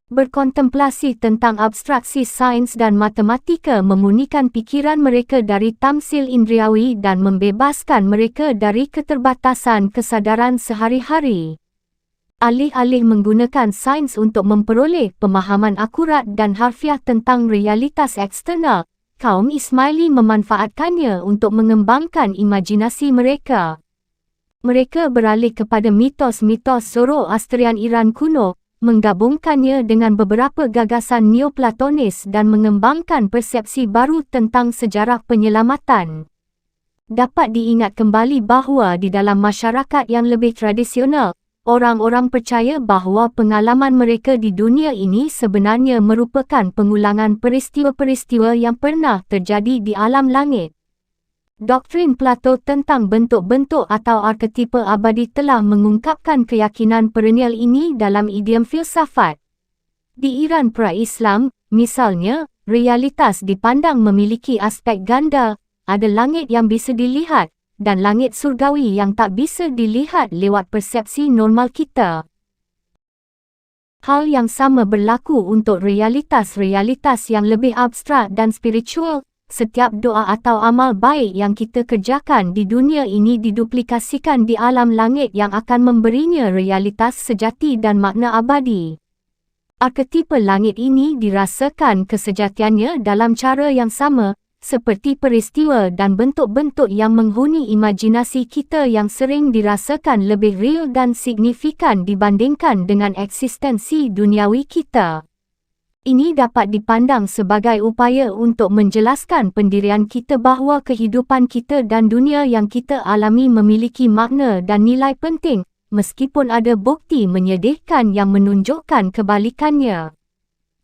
Berkontemplasi tentang abstraksi sains dan matematika memurnikan pikiran mereka dari tamsil indriawi dan membebaskan mereka dari keterbatasan kesadaran sehari-hari. Alih-alih menggunakan sains untuk memperoleh pemahaman akurat dan harfiah tentang realitas eksternal, kaum Ismaili memanfaatkannya untuk mengembangkan imajinasi mereka. Mereka beralih kepada mitos-mitos Zoroastrian Iran kuno, menggabungkannya dengan beberapa gagasan Neoplatonis dan mengembangkan persepsi baru tentang sejarah penyelamatan. Dapat diingat kembali bahawa di dalam masyarakat yang lebih tradisional, orang-orang percaya bahawa pengalaman mereka di dunia ini sebenarnya merupakan pengulangan peristiwa-peristiwa yang pernah terjadi di alam langit. Doktrin Plato tentang bentuk-bentuk atau arketipe abadi telah mengungkapkan keyakinan perennial ini dalam idiom filsafat. Di Iran pra-Islam, misalnya, realitas dipandang memiliki aspek ganda, ada langit yang bisa dilihat, dan langit surgawi yang tak bisa dilihat lewat persepsi normal kita. Hal yang sama berlaku untuk realitas-realitas yang lebih abstrak dan spiritual. Setiap doa atau amal baik yang kita kerjakan di dunia ini diduplikasikan di alam langit yang akan memberinya realitas sejati dan makna abadi. Arketipe langit ini dirasakan kesejatiannya dalam cara yang sama, seperti peristiwa dan bentuk-bentuk yang menghuni imajinasi kita yang sering dirasakan lebih real dan signifikan dibandingkan dengan eksistensi duniawi kita. Ini dapat dipandang sebagai upaya untuk menjelaskan pendirian kita bahawa kehidupan kita dan dunia yang kita alami memiliki makna dan nilai penting, meskipun ada bukti menyedihkan yang menunjukkan kebalikannya.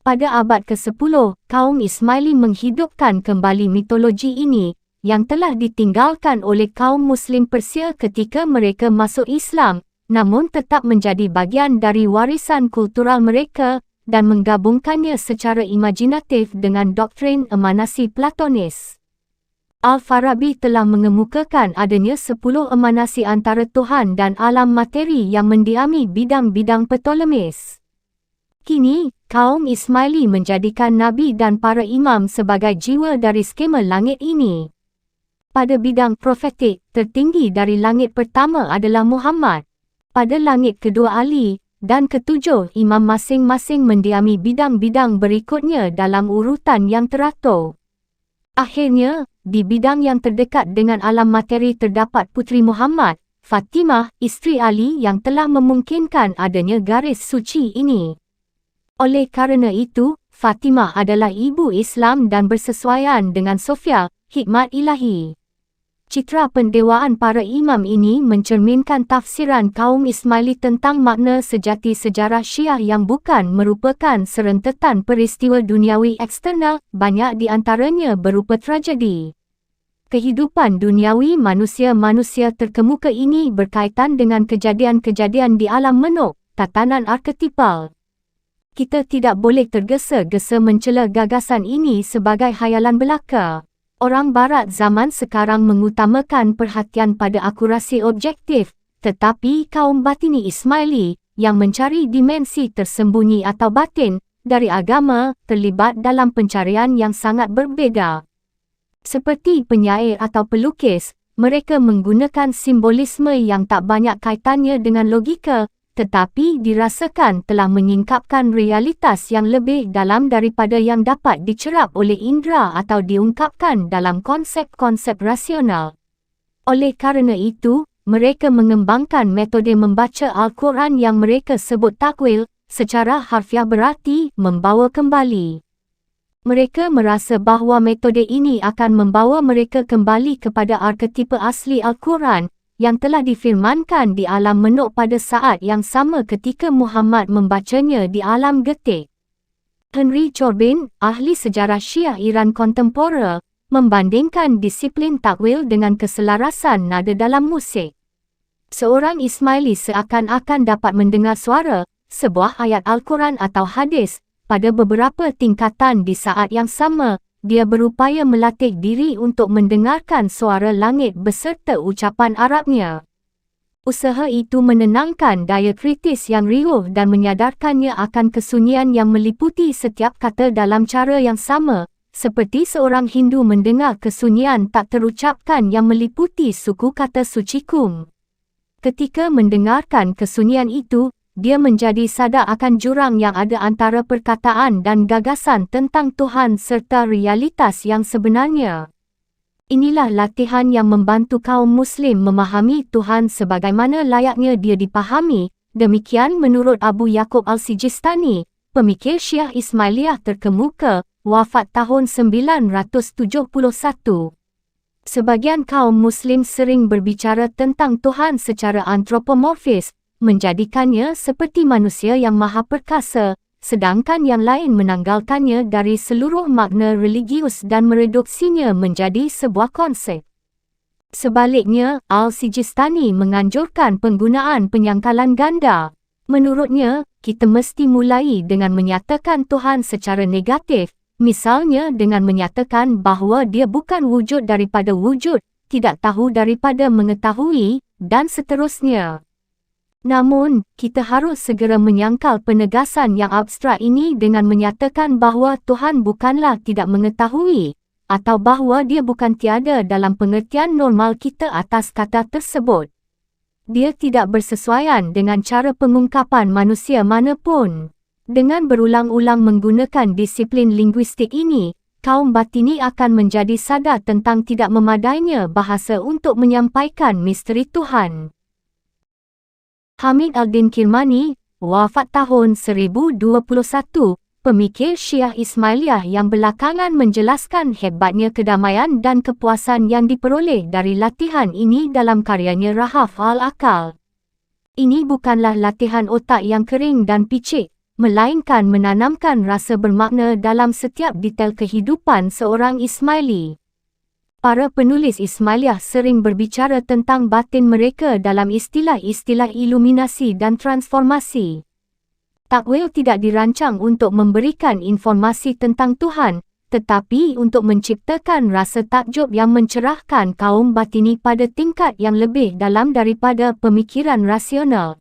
Pada abad ke-10, kaum Ismaili menghidupkan kembali mitologi ini, yang telah ditinggalkan oleh kaum Muslim Persia ketika mereka masuk Islam, namun tetap menjadi bagian dari warisan kultural mereka, dan menggabungkannya secara imajinatif dengan doktrin emanasi Platonis. Al-Farabi telah mengemukakan adanya 10 emanasi antara Tuhan dan alam materi yang mendiami bidang-bidang Ptolemis. Kini, kaum Ismaili menjadikan Nabi dan para imam sebagai jiwa dari skema langit ini. Pada bidang profetik, tertinggi dari langit pertama adalah Muhammad. Pada langit kedua Ali, dan ketujuh imam masing-masing mendiami bidang-bidang berikutnya dalam urutan yang teratur. Akhirnya, di bidang yang terdekat dengan alam materi terdapat Putri Muhammad, Fatimah, isteri Ali yang telah memungkinkan adanya garis suci ini. Oleh kerana itu, Fatimah adalah ibu Islam dan bersesuaian dengan Sofia, hikmat ilahi. Citra pendewaan para imam ini mencerminkan tafsiran kaum Ismaili tentang makna sejati sejarah Syiah yang bukan merupakan serentetan peristiwa duniawi eksternal, banyak di antaranya berupa tragedi. Kehidupan duniawi manusia-manusia terkemuka ini berkaitan dengan kejadian-kejadian di alam menuk, tatanan arketipal. Kita tidak boleh tergesa-gesa mencela gagasan ini sebagai khayalan belaka. Orang Barat zaman sekarang mengutamakan perhatian pada akurasi objektif, tetapi kaum batini Ismaili, yang mencari dimensi tersembunyi atau batin, dari agama, terlibat dalam pencarian yang sangat berbeza. Seperti penyair atau pelukis, mereka menggunakan simbolisme yang tak banyak kaitannya dengan logika, tetapi dirasakan telah menyingkapkan realitas yang lebih dalam daripada yang dapat dicerap oleh indera atau diungkapkan dalam konsep-konsep rasional. Oleh kerana itu, mereka mengembangkan metode membaca Al-Quran yang mereka sebut takwil, secara harfiah berarti membawa kembali. Mereka merasa bahawa metode ini akan membawa mereka kembali kepada arketipe asli Al-Quran, yang telah difirmankan di alam menuk pada saat yang sama ketika Muhammad membacanya di alam getik. Henry Corbin, ahli sejarah Syiah Iran kontemporer, membandingkan disiplin takwil dengan keselarasan nada dalam musik. Seorang Ismaili seakan-akan dapat mendengar suara, sebuah ayat Al-Quran atau hadis, pada beberapa tingkatan di saat yang sama. Dia berupaya melatih diri untuk mendengarkan suara langit beserta ucapan Arabnya. Usaha itu menenangkan daya kritis yang riuh dan menyadarkannya akan kesunyian yang meliputi setiap kata dalam cara yang sama, seperti seorang Hindu mendengar kesunyian tak terucapkan yang meliputi suku kata suci kum. Ketika mendengarkan kesunyian itu, dia menjadi sadar akan jurang yang ada antara perkataan dan gagasan tentang Tuhan serta realitas yang sebenarnya. Inilah latihan yang membantu kaum Muslim memahami Tuhan sebagaimana layaknya dia dipahami. Demikian menurut Abu Yaqub Al-Sijistani, pemikir Syiah Ismailiyah terkemuka, wafat tahun 971. Sebagian kaum Muslim sering berbicara tentang Tuhan secara antropomorfis, menjadikannya seperti manusia yang maha perkasa, sedangkan yang lain menanggalkannya dari seluruh makna religius dan mereduksinya menjadi sebuah konsep. Sebaliknya, Al-Sijistani menganjurkan penggunaan penyangkalan ganda. Menurutnya, kita mesti mulai dengan menyatakan Tuhan secara negatif, misalnya dengan menyatakan bahawa dia bukan wujud daripada wujud, tidak tahu daripada mengetahui, dan seterusnya. Namun, kita harus segera menyangkal penegasan yang abstrak ini dengan menyatakan bahawa Tuhan bukanlah tidak mengetahui, atau bahawa dia bukan tiada dalam pengertian normal kita atas kata tersebut. Dia tidak bersesuaian dengan cara pengungkapan manusia manapun. Dengan berulang-ulang menggunakan disiplin linguistik ini, kaum batini akan menjadi sadar tentang tidak memadainya bahasa untuk menyampaikan misteri Tuhan. Hamid Al-Din Kirmani, wafat tahun 1021, pemikir Syiah Ismailiyah yang belakangan menjelaskan hebatnya kedamaian dan kepuasan yang diperoleh dari latihan ini dalam karyanya Rahaf Al-Aqal. Ini bukanlah latihan otak yang kering dan picik, melainkan menanamkan rasa bermakna dalam setiap detail kehidupan seorang Ismaili. Para penulis Ismailiyah sering berbicara tentang batin mereka dalam istilah-istilah iluminasi dan transformasi. Takwil tidak dirancang untuk memberikan informasi tentang Tuhan, tetapi untuk menciptakan rasa takjub yang mencerahkan kaum batini pada tingkat yang lebih dalam daripada pemikiran rasional.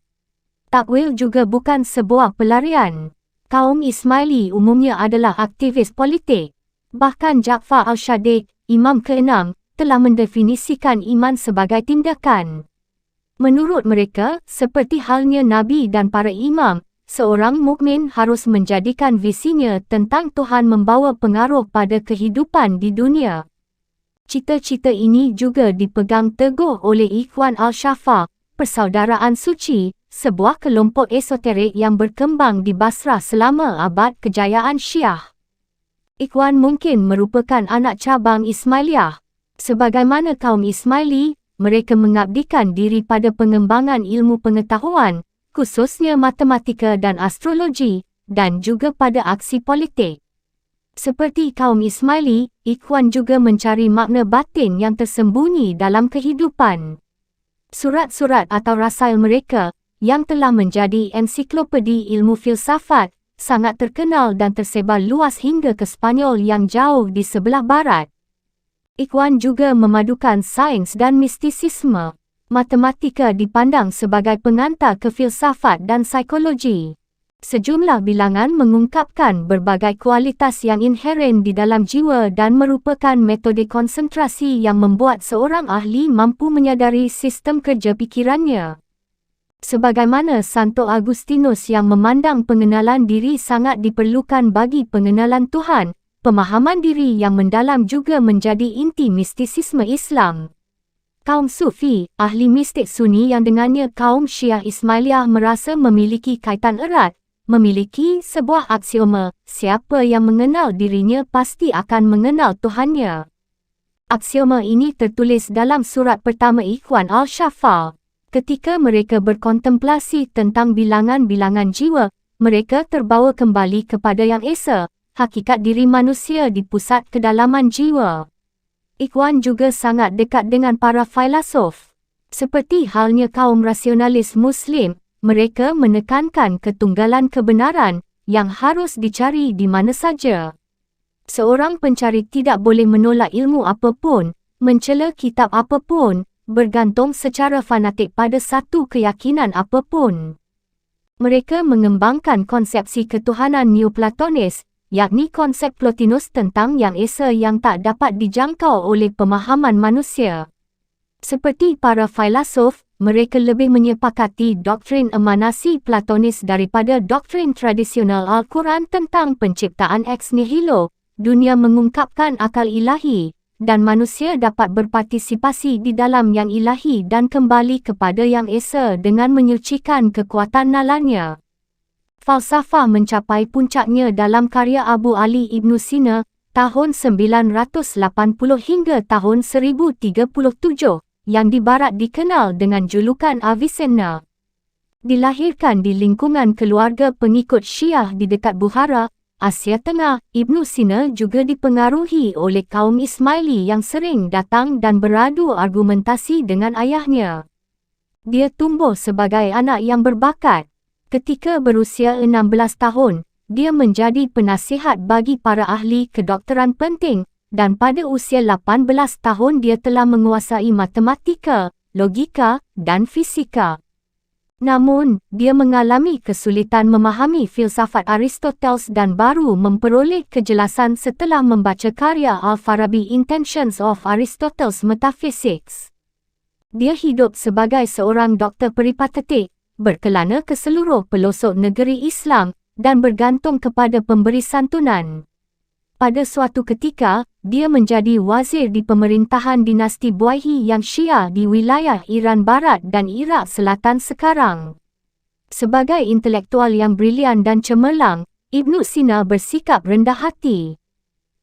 Takwil juga bukan sebuah pelarian. Kaum Ismaili umumnya adalah aktivis politik. Bahkan Ja'far Al-Shadiq, Imam ke-6, telah mendefinisikan iman sebagai tindakan. Menurut mereka, seperti halnya Nabi dan para imam, seorang mukmin harus menjadikan visinya tentang Tuhan membawa pengaruh pada kehidupan di dunia. Cita-cita ini juga dipegang teguh oleh Ikhwan Al-Shafa, Persaudaraan Suci, sebuah kelompok esoterik yang berkembang di Basrah selama abad kejayaan Syiah. Ikhwan mungkin merupakan anak cabang Ismailiyah. Sebagaimana kaum Ismaili, mereka mengabdikan diri pada pengembangan ilmu pengetahuan, khususnya matematika dan astrologi, dan juga pada aksi politik. Seperti kaum Ismaili, Ikhwan juga mencari makna batin yang tersembunyi dalam kehidupan. Surat-surat atau rasail mereka, yang telah menjadi ensiklopedi ilmu filsafat, sangat terkenal dan tersebar luas hingga ke Spanyol yang jauh di sebelah barat. Ikhwan juga memadukan sains dan mistisisme. Matematika dipandang sebagai pengantar ke filsafat dan psikologi. Sejumlah bilangan mengungkapkan berbagai kualitas yang inheren di dalam jiwa dan merupakan metode konsentrasi yang membuat seorang ahli mampu menyadari sistem kerja pikirannya. Sebagaimana Santo Agustinus yang memandang pengenalan diri sangat diperlukan bagi pengenalan Tuhan, pemahaman diri yang mendalam juga menjadi inti mistisisme Islam. Kaum Sufi, ahli mistik Sunni yang dengannya kaum Syiah Ismailiyah merasa memiliki kaitan erat, memiliki sebuah aksioma, siapa yang mengenal dirinya pasti akan mengenal Tuhannya. Aksioma ini tertulis dalam surat pertama Ikhwan Al-Shafa. Ketika mereka berkontemplasi tentang bilangan-bilangan jiwa, mereka terbawa kembali kepada Yang Esa, hakikat diri manusia di pusat kedalaman jiwa. Ikhwan juga sangat dekat dengan para filosof. Seperti halnya kaum rasionalis Muslim, mereka menekankan ketunggalan kebenaran yang harus dicari di mana saja. Seorang pencari tidak boleh menolak ilmu apapun, mencela kitab apapun, bergantung secara fanatik pada satu keyakinan apapun. Mereka mengembangkan konsepsi ketuhanan Neoplatonis, yakni konsep Plotinus tentang Yang Esa yang tak dapat dijangkau oleh pemahaman manusia. Seperti para filosof, mereka lebih menyepakati doktrin emanasi Platonis daripada doktrin tradisional Al-Quran tentang penciptaan ex nihilo, dunia mengungkapkan akal ilahi, dan manusia dapat berpartisipasi di dalam yang ilahi dan kembali kepada Yang Esa dengan menyucikan kekuatan nalarnya. Falsafah mencapai puncaknya dalam karya Abu Ali Ibn Sina, tahun 980 hingga tahun 1037, yang di barat dikenal dengan julukan Avicenna. Dilahirkan di lingkungan keluarga pengikut Syiah di dekat Bukhara, Asia Tengah, Ibn Sina juga dipengaruhi oleh kaum Ismaili yang sering datang dan beradu argumentasi dengan ayahnya. Dia tumbuh sebagai anak yang berbakat. Ketika berusia 16 tahun, dia menjadi penasihat bagi para ahli kedokteran penting, dan pada usia 18 tahun dia telah menguasai matematika, logika, dan fisika. Namun, dia mengalami kesulitan memahami filsafat Aristoteles dan baru memperoleh kejelasan setelah membaca karya Al-Farabi Intentions of Aristotle's Metaphysics. Dia hidup sebagai seorang doktor peripatetik, berkelana ke seluruh pelosok negeri Islam, dan bergantung kepada pemberi santunan. Pada suatu ketika, dia menjadi wazir di pemerintahan dinasti Buaihi yang Syiah di wilayah Iran Barat dan Iraq Selatan sekarang. Sebagai intelektual yang brilian dan cemerlang, Ibn Sina bersikap rendah hati.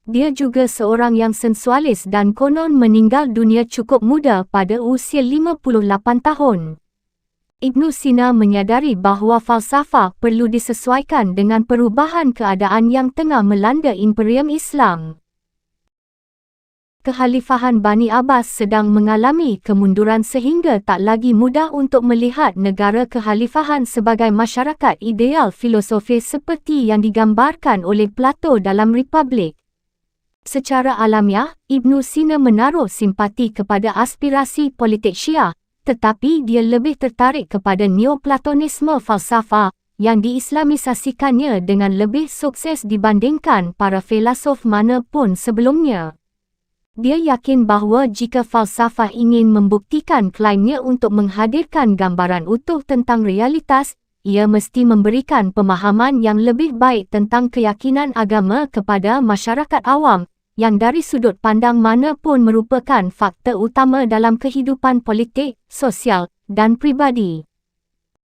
Dia juga seorang yang sensualis dan konon meninggal dunia cukup muda pada usia 58 tahun. Ibn Sina menyadari bahawa falsafah perlu disesuaikan dengan perubahan keadaan yang tengah melanda Imperium Islam. Kekhalifahan Bani Abbas sedang mengalami kemunduran sehingga tak lagi mudah untuk melihat negara kekhalifahan sebagai masyarakat ideal filosofis seperti yang digambarkan oleh Plato dalam Republik. Secara alamiah, Ibn Sina menaruh simpati kepada aspirasi politik Syiah, tetapi dia lebih tertarik kepada Neoplatonisme falsafah yang diislamisasikannya dengan lebih sukses dibandingkan para filosof mana pun sebelumnya. Dia yakin bahawa jika falsafah ingin membuktikan klaimnya untuk menghadirkan gambaran utuh tentang realitas, ia mesti memberikan pemahaman yang lebih baik tentang keyakinan agama kepada masyarakat awam, yang dari sudut pandang mana pun merupakan faktor utama dalam kehidupan politik, sosial, dan pribadi.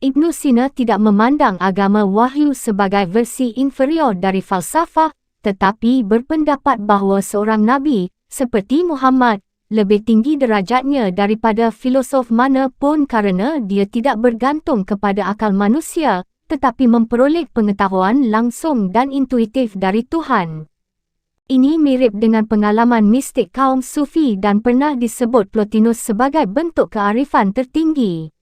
Ibn Sina tidak memandang agama wahyu sebagai versi inferior dari falsafah, tetapi berpendapat bahawa seorang Nabi, seperti Muhammad, lebih tinggi derajatnya daripada filosof mana pun kerana dia tidak bergantung kepada akal manusia, tetapi memperoleh pengetahuan langsung dan intuitif dari Tuhan. Ini mirip dengan pengalaman mistik kaum Sufi dan pernah disebut Plotinus sebagai bentuk kearifan tertinggi.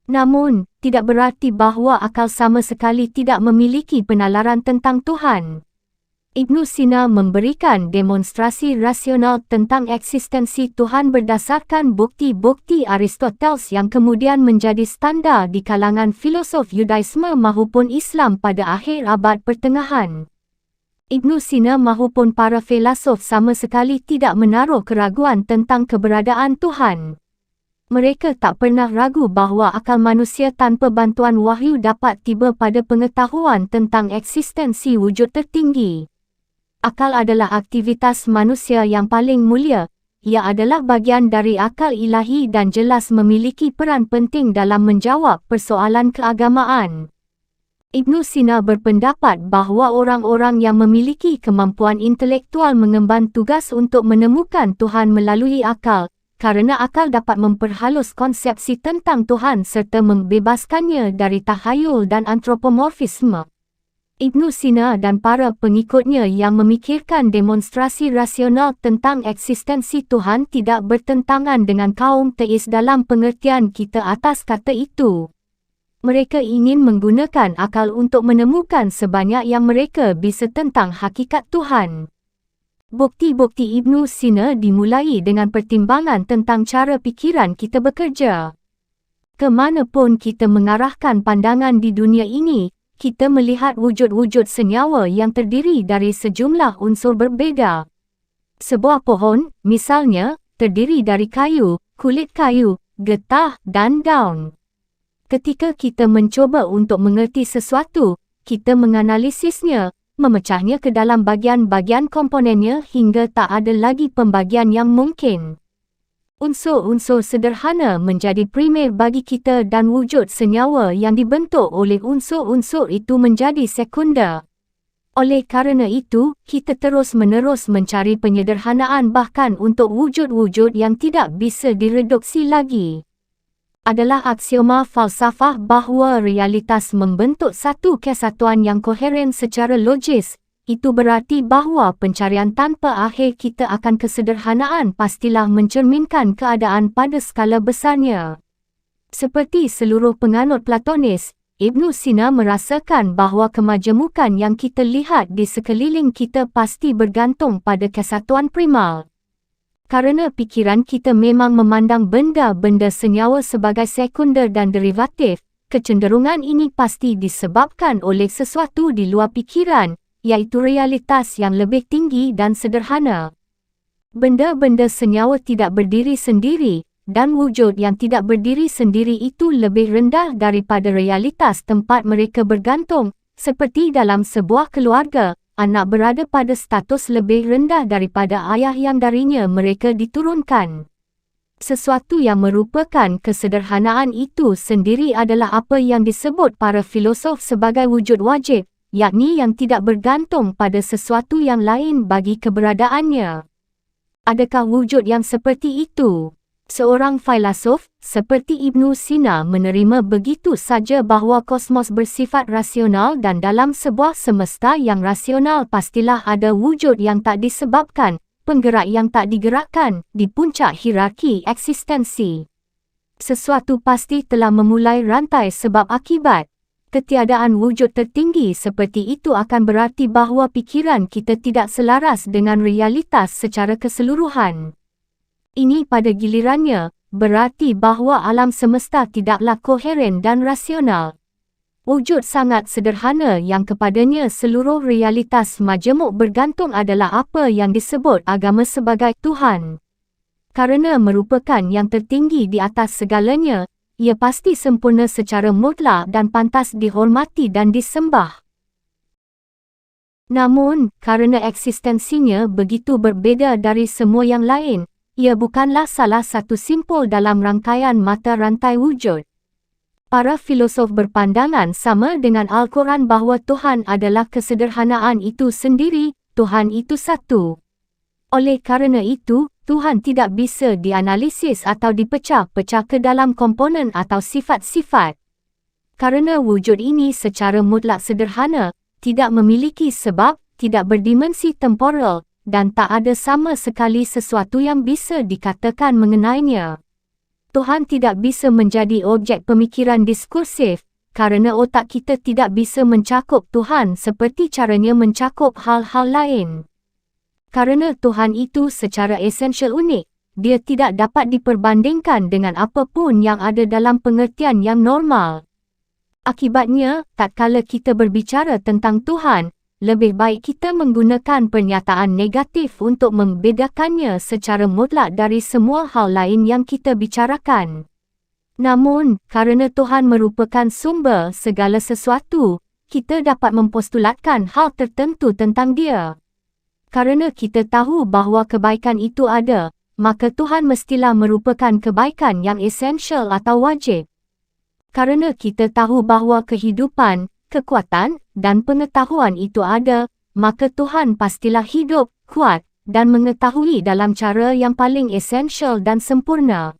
Namun, tidak berarti bahawa akal sama sekali tidak memiliki penalaran tentang Tuhan. Ibn Sina memberikan demonstrasi rasional tentang eksistensi Tuhan berdasarkan bukti-bukti Aristoteles yang kemudian menjadi standar di kalangan filosof Yudaisme maupun Islam pada akhir abad pertengahan. Ibn Sina maupun para filosof sama sekali tidak menaruh keraguan tentang keberadaan Tuhan. Mereka tak pernah ragu bahawa akal manusia tanpa bantuan wahyu dapat tiba pada pengetahuan tentang eksistensi wujud tertinggi. Akal adalah aktivitas manusia yang paling mulia. Ia adalah bahagian dari akal ilahi dan jelas memiliki peran penting dalam menjawab persoalan keagamaan. Ibnu Sina berpendapat bahawa orang-orang yang memiliki kemampuan intelektual mengemban tugas untuk menemukan Tuhan melalui akal, kerana akal dapat memperhalus konsepsi tentang Tuhan serta membebaskannya dari tahayul dan antropomorfisme. Ibnu Sina dan para pengikutnya yang memikirkan demonstrasi rasional tentang eksistensi Tuhan tidak bertentangan dengan kaum teis dalam pengertian kita atas kata itu. Mereka ingin menggunakan akal untuk menemukan sebanyak yang mereka bisa tentang hakikat Tuhan. Bukti-bukti Ibnu Sina dimulai dengan pertimbangan tentang cara fikiran kita bekerja. Kemanapun kita mengarahkan pandangan di dunia ini, kita melihat wujud-wujud senyawa yang terdiri dari sejumlah unsur berbeza. Sebuah pohon, misalnya, terdiri dari kayu, kulit kayu, getah dan daun. Ketika kita mencuba untuk mengerti sesuatu, kita menganalisisnya, memecahnya ke dalam bahagian-bahagian komponennya hingga tak ada lagi pembagian yang mungkin. Unsur-unsur sederhana menjadi primer bagi kita dan wujud senyawa yang dibentuk oleh unsur-unsur itu menjadi sekunder. Oleh kerana itu, kita terus-menerus mencari penyederhanaan bahkan untuk wujud-wujud yang tidak bisa direduksi lagi. Adalah aksioma falsafah bahawa realitas membentuk satu kesatuan yang koheren secara logis. Itu berarti bahawa pencarian tanpa akhir kita akan kesederhanaan pastilah mencerminkan keadaan pada skala besarnya. Seperti seluruh penganut Platonis, Ibnu Sina merasakan bahawa kemajemukan yang kita lihat di sekeliling kita pasti bergantung pada kesatuan primal. Kerana fikiran kita memang memandang benda-benda senyawa sebagai sekunder dan derivatif, kecenderungan ini pasti disebabkan oleh sesuatu di luar fikiran, iaitu realitas yang lebih tinggi dan sederhana. Benda-benda senyawa tidak berdiri sendiri, dan wujud yang tidak berdiri sendiri itu lebih rendah daripada realitas tempat mereka bergantung, seperti dalam sebuah keluarga. Anak berada pada status lebih rendah daripada ayah yang darinya mereka diturunkan. Sesuatu yang merupakan kesederhanaan itu sendiri adalah apa yang disebut para filosof sebagai wujud wajib, yakni yang tidak bergantung pada sesuatu yang lain bagi keberadaannya. Adakah wujud yang seperti itu? Seorang filosof, seperti Ibnu Sina menerima begitu saja bahawa kosmos bersifat rasional dan dalam sebuah semesta yang rasional pastilah ada wujud yang tak disebabkan, penggerak yang tak digerakkan, di puncak hierarki eksistensi. Sesuatu pasti telah memulai rantai sebab akibat. Ketiadaan wujud tertinggi seperti itu akan berarti bahawa fikiran kita tidak selaras dengan realitas secara keseluruhan. Ini pada gilirannya, berarti bahawa alam semesta tidaklah koheren dan rasional. Wujud sangat sederhana yang kepadanya seluruh realitas majemuk bergantung adalah apa yang disebut agama sebagai Tuhan. Kerana merupakan yang tertinggi di atas segalanya, ia pasti sempurna secara mutlak dan pantas dihormati dan disembah. Namun, kerana eksistensinya begitu berbeza dari semua yang lain, ia bukanlah salah satu simpul dalam rangkaian mata rantai wujud. Para filosof berpandangan sama dengan Al-Quran bahawa Tuhan adalah kesederhanaan itu sendiri, Tuhan itu satu. Oleh kerana itu, Tuhan tidak bisa dianalisis atau dipecah-pecah ke dalam komponen atau sifat-sifat. Kerana wujud ini secara mutlak sederhana, tidak memiliki sebab, tidak berdimensi temporal, dan tak ada sama sekali sesuatu yang bisa dikatakan mengenainya. Tuhan tidak bisa menjadi objek pemikiran diskursif, kerana otak kita tidak bisa mencakup Tuhan seperti caranya mencakup hal-hal lain. Kerana Tuhan itu secara esensial unik, dia tidak dapat diperbandingkan dengan apapun yang ada dalam pengertian yang normal. Akibatnya, tatkala kita berbicara tentang Tuhan, lebih baik kita menggunakan pernyataan negatif untuk membedakannya secara mutlak dari semua hal lain yang kita bicarakan. Namun, kerana Tuhan merupakan sumber segala sesuatu, kita dapat mempostulatkan hal tertentu tentang Dia. Kerana kita tahu bahawa kebaikan itu ada, maka Tuhan mestilah merupakan kebaikan yang esensial atau wajib. Kerana kita tahu bahawa kehidupan, kekuatan, dan pengetahuan itu ada, maka Tuhan pastilah hidup, kuat, dan mengetahui dalam cara yang paling esensial dan sempurna.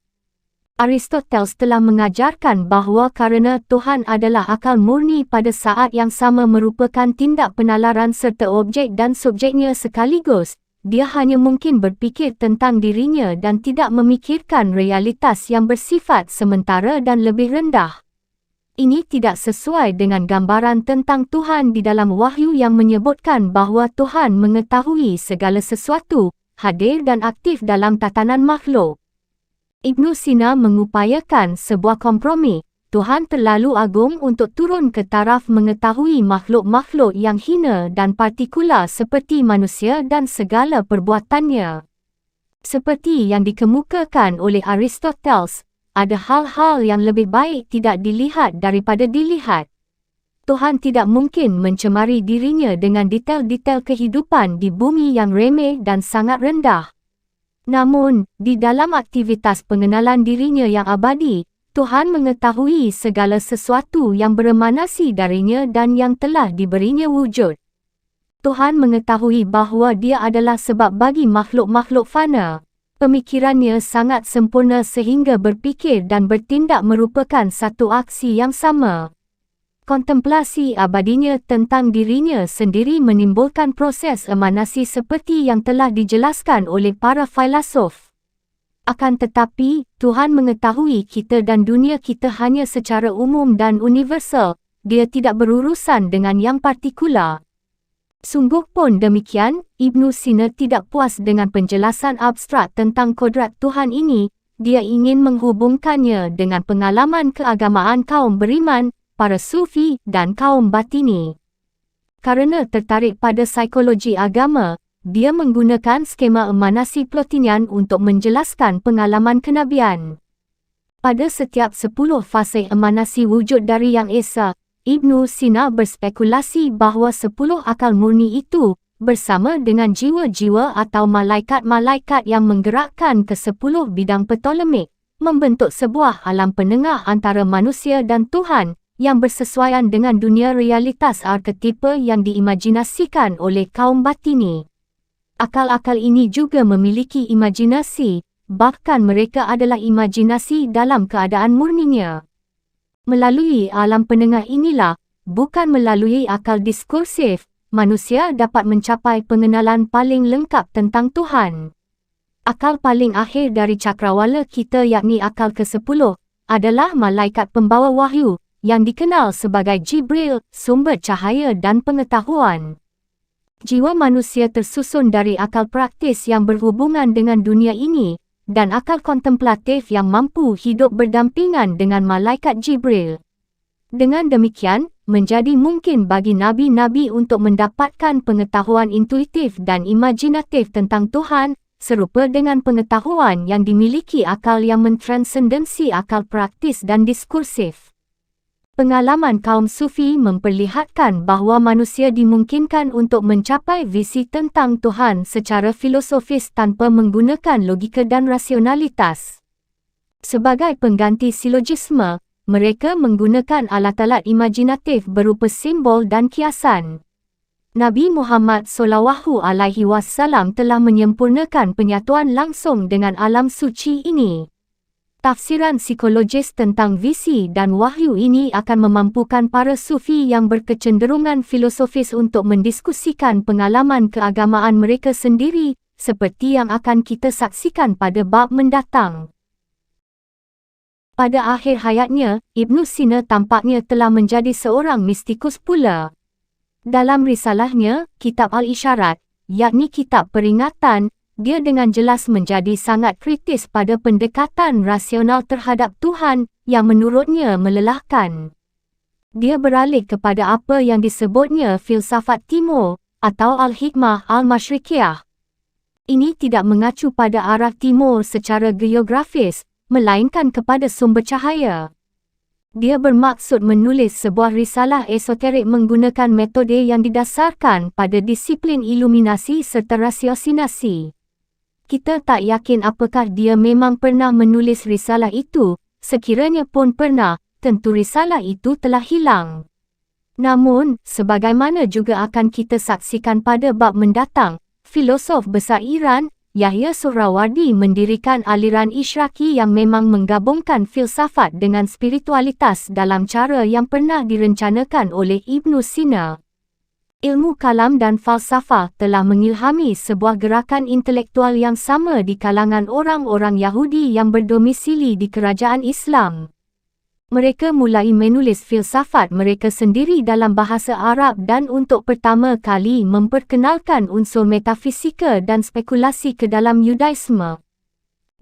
Aristoteles telah mengajarkan bahawa kerana Tuhan adalah akal murni pada saat yang sama merupakan tindak penalaran serta objek dan subjeknya sekaligus, dia hanya mungkin berfikir tentang dirinya dan tidak memikirkan realitas yang bersifat sementara dan lebih rendah. Ini tidak sesuai dengan gambaran tentang Tuhan di dalam Wahyu yang menyebutkan bahawa Tuhan mengetahui segala sesuatu, hadir dan aktif dalam tatanan makhluk. Ibnu Sina mengupayakan sebuah kompromi. Tuhan terlalu agung untuk turun ke taraf mengetahui makhluk-makhluk yang hina dan partikular seperti manusia dan segala perbuatannya. Seperti yang dikemukakan oleh Aristoteles, ada hal-hal yang lebih baik tidak dilihat daripada dilihat. Tuhan tidak mungkin mencemari dirinya dengan detail-detail kehidupan di bumi yang remeh dan sangat rendah. Namun, di dalam aktivitas pengenalan dirinya yang abadi, Tuhan mengetahui segala sesuatu yang beremanasi darinya dan yang telah diberinya wujud. Tuhan mengetahui bahawa Dia adalah sebab bagi makhluk-makhluk fana. Pemikirannya sangat sempurna sehingga berfikir dan bertindak merupakan satu aksi yang sama. Kontemplasi abadinya tentang dirinya sendiri menimbulkan proses emanasi seperti yang telah dijelaskan oleh para filosof. Akan tetapi, Tuhan mengetahui kita dan dunia kita hanya secara umum dan universal. Dia tidak berurusan dengan yang partikular. Sungguh pun demikian, Ibnu Sina tidak puas dengan penjelasan abstrak tentang kodrat Tuhan ini. Dia ingin menghubungkannya dengan pengalaman keagamaan kaum beriman, para sufi dan kaum batini. Kerana tertarik pada psikologi agama, dia menggunakan skema emanasi Plotinian untuk menjelaskan pengalaman kenabian. Pada setiap 10 fase emanasi wujud dari Yang Esa, Ibnu Sina berspekulasi bahawa 10 akal murni itu, bersama dengan jiwa-jiwa atau malaikat-malaikat yang menggerakkan ke 10 bidang Ptolemik, membentuk sebuah alam penengah antara manusia dan Tuhan, yang bersesuaian dengan dunia realitas arketipe yang diimajinasikan oleh kaum batini. Akal-akal ini juga memiliki imajinasi, bahkan mereka adalah imajinasi dalam keadaan murninya. Melalui alam penengah inilah, bukan melalui akal diskursif, manusia dapat mencapai pengenalan paling lengkap tentang Tuhan. Akal paling akhir dari cakrawala kita yakni akal ke-10, adalah malaikat pembawa wahyu, yang dikenal sebagai Jibril, sumber cahaya dan pengetahuan. Jiwa manusia tersusun dari akal praktis yang berhubungan dengan dunia ini, dan akal kontemplatif yang mampu hidup berdampingan dengan malaikat Jibril. Dengan demikian, menjadi mungkin bagi nabi-nabi untuk mendapatkan pengetahuan intuitif dan imajinatif tentang Tuhan, serupa dengan pengetahuan yang dimiliki akal yang mentransendensi akal praktis dan diskursif. Pengalaman kaum sufi memperlihatkan bahawa manusia dimungkinkan untuk mencapai visi tentang Tuhan secara filosofis tanpa menggunakan logika dan rasionalitas. Sebagai pengganti silogisme, mereka menggunakan alat-alat imajinatif berupa simbol dan kiasan. Nabi Muhammad SAW telah menyempurnakan penyatuan langsung dengan alam suci ini. Tafsiran psikologis tentang visi dan wahyu ini akan memampukan para sufi yang berkecenderungan filosofis untuk mendiskusikan pengalaman keagamaan mereka sendiri, seperti yang akan kita saksikan pada bab mendatang. Pada akhir hayatnya, Ibnu Sina tampaknya telah menjadi seorang mistikus pula. Dalam risalahnya, Kitab Al-Isyarat, yakni kitab peringatan, dia dengan jelas menjadi sangat kritis pada pendekatan rasional terhadap Tuhan yang menurutnya melelahkan. Dia beralih kepada apa yang disebutnya filsafat timur atau al-hikmah al-masyrikiyah. Ini tidak mengacu pada arah timur secara geografis, melainkan kepada sumber cahaya. Dia bermaksud menulis sebuah risalah esoterik menggunakan metode yang didasarkan pada disiplin iluminasi serta rasiosinasi. Kita tak yakin apakah dia memang pernah menulis risalah itu, sekiranya pun pernah, tentu risalah itu telah hilang. Namun, sebagaimana juga akan kita saksikan pada bab mendatang, filosof besar Iran, Yahya Suhrawardi mendirikan aliran Isyraqi yang memang menggabungkan filsafat dengan spiritualitas dalam cara yang pernah direncanakan oleh Ibn Sina. Ilmu kalam dan falsafah telah mengilhami sebuah gerakan intelektual yang sama di kalangan orang-orang Yahudi yang berdomisili di kerajaan Islam. Mereka mulai menulis filsafat mereka sendiri dalam bahasa Arab dan untuk pertama kali memperkenalkan unsur metafisika dan spekulasi ke dalam Yudaisme.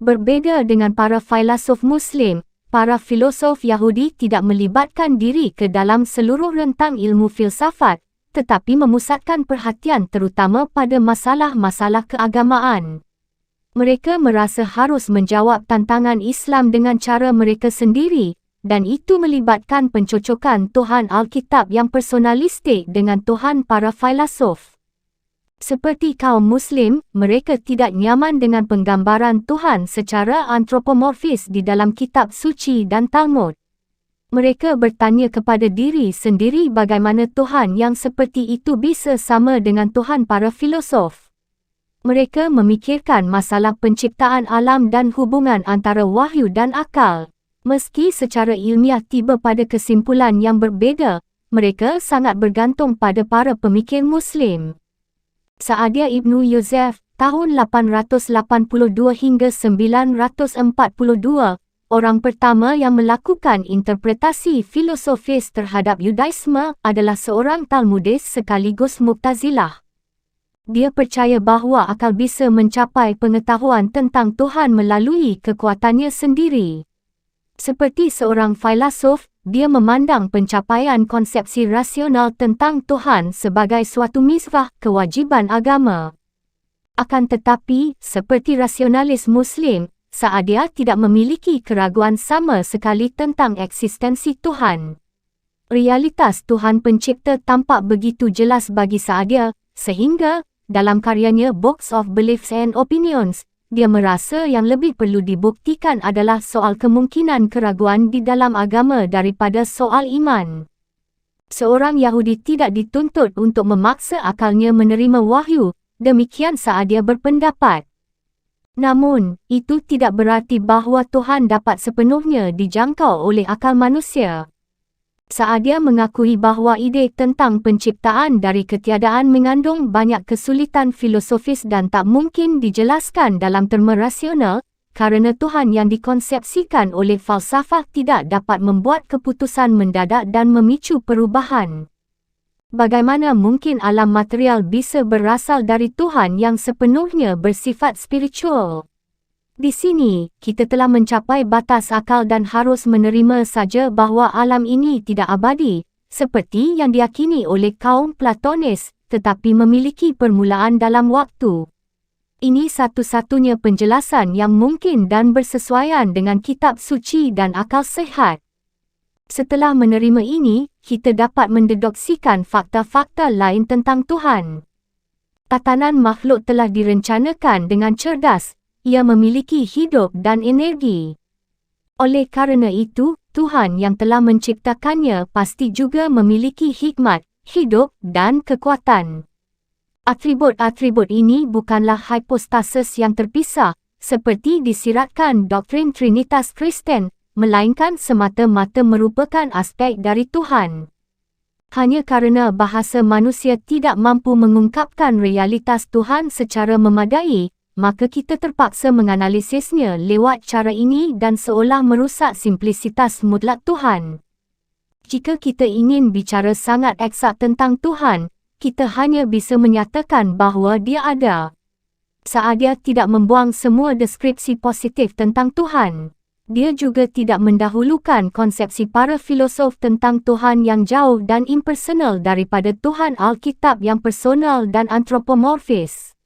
Berbeza dengan para filsuf Muslim, para filosof Yahudi tidak melibatkan diri ke dalam seluruh rentang ilmu filsafat, tetapi memusatkan perhatian terutama pada masalah-masalah keagamaan. Mereka merasa harus menjawab tantangan Islam dengan cara mereka sendiri, dan itu melibatkan pencocokan Tuhan Alkitab yang personalistik dengan Tuhan para filsuf. Seperti kaum Muslim, mereka tidak nyaman dengan penggambaran Tuhan secara antropomorfis di dalam kitab suci dan Talmud. Mereka bertanya kepada diri sendiri bagaimana Tuhan yang seperti itu bisa sama dengan Tuhan para filosof. Mereka memikirkan masalah penciptaan alam dan hubungan antara wahyu dan akal. Meski secara ilmiah tiba pada kesimpulan yang berbeza, mereka sangat bergantung pada para pemikir Muslim. Sa'adia Ibnu Yosef, tahun 882 hingga 942, orang pertama yang melakukan interpretasi filosofis terhadap Yudaisme adalah seorang Talmudis sekaligus Mu'tazilah. Dia percaya bahawa akal bisa mencapai pengetahuan tentang Tuhan melalui kekuatannya sendiri. Seperti seorang filsuf, dia memandang pencapaian konsepsi rasional tentang Tuhan sebagai suatu misbah kewajiban agama. Akan tetapi, seperti rasionalis Muslim, Sa'adia tidak memiliki keraguan sama sekali tentang eksistensi Tuhan. Realitas Tuhan Pencipta tampak begitu jelas bagi Sa'adia, sehingga, dalam karyanya Books of Beliefs and Opinions, dia merasa yang lebih perlu dibuktikan adalah soal kemungkinan keraguan di dalam agama daripada soal iman. Seorang Yahudi tidak dituntut untuk memaksa akalnya menerima wahyu, demikian Sa'adia berpendapat. Namun, itu tidak berarti bahawa Tuhan dapat sepenuhnya dijangkau oleh akal manusia. Sa'adia mengakui bahawa ide tentang penciptaan dari ketiadaan mengandung banyak kesulitan filosofis dan tak mungkin dijelaskan dalam terma rasional, kerana Tuhan yang dikonsepsikan oleh falsafah tidak dapat membuat keputusan mendadak dan memicu perubahan. Bagaimana mungkin alam material bisa berasal dari Tuhan yang sepenuhnya bersifat spiritual? Di sini, kita telah mencapai batas akal dan harus menerima saja bahawa alam ini tidak abadi, seperti yang diyakini oleh kaum Platonis, tetapi memiliki permulaan dalam waktu. Ini satu-satunya penjelasan yang mungkin dan bersesuaian dengan kitab suci dan akal sehat. Setelah menerima ini, kita dapat mendeduksikan fakta-fakta lain tentang Tuhan. Tatanan makhluk telah direncanakan dengan cerdas. Ia memiliki hidup dan energi. Oleh kerana itu, Tuhan yang telah menciptakannya pasti juga memiliki hikmat, hidup dan kekuatan. Atribut-atribut ini bukanlah hipostasis yang terpisah, seperti disiratkan doktrin Trinitas Kristen, melainkan semata-mata merupakan aspek dari Tuhan. Hanya kerana bahasa manusia tidak mampu mengungkapkan realitas Tuhan secara memadai, maka kita terpaksa menganalisisnya lewat cara ini dan seolah merusak simplisitas mutlak Tuhan. Jika kita ingin bicara sangat eksak tentang Tuhan, kita hanya bisa menyatakan bahawa dia ada. Sa'adia tidak membuang semua deskripsi positif tentang Tuhan. Dia juga tidak mendahulukan konsepsi para filosof tentang Tuhan yang jauh dan impersonal daripada Tuhan Alkitab yang personal dan antropomorfis.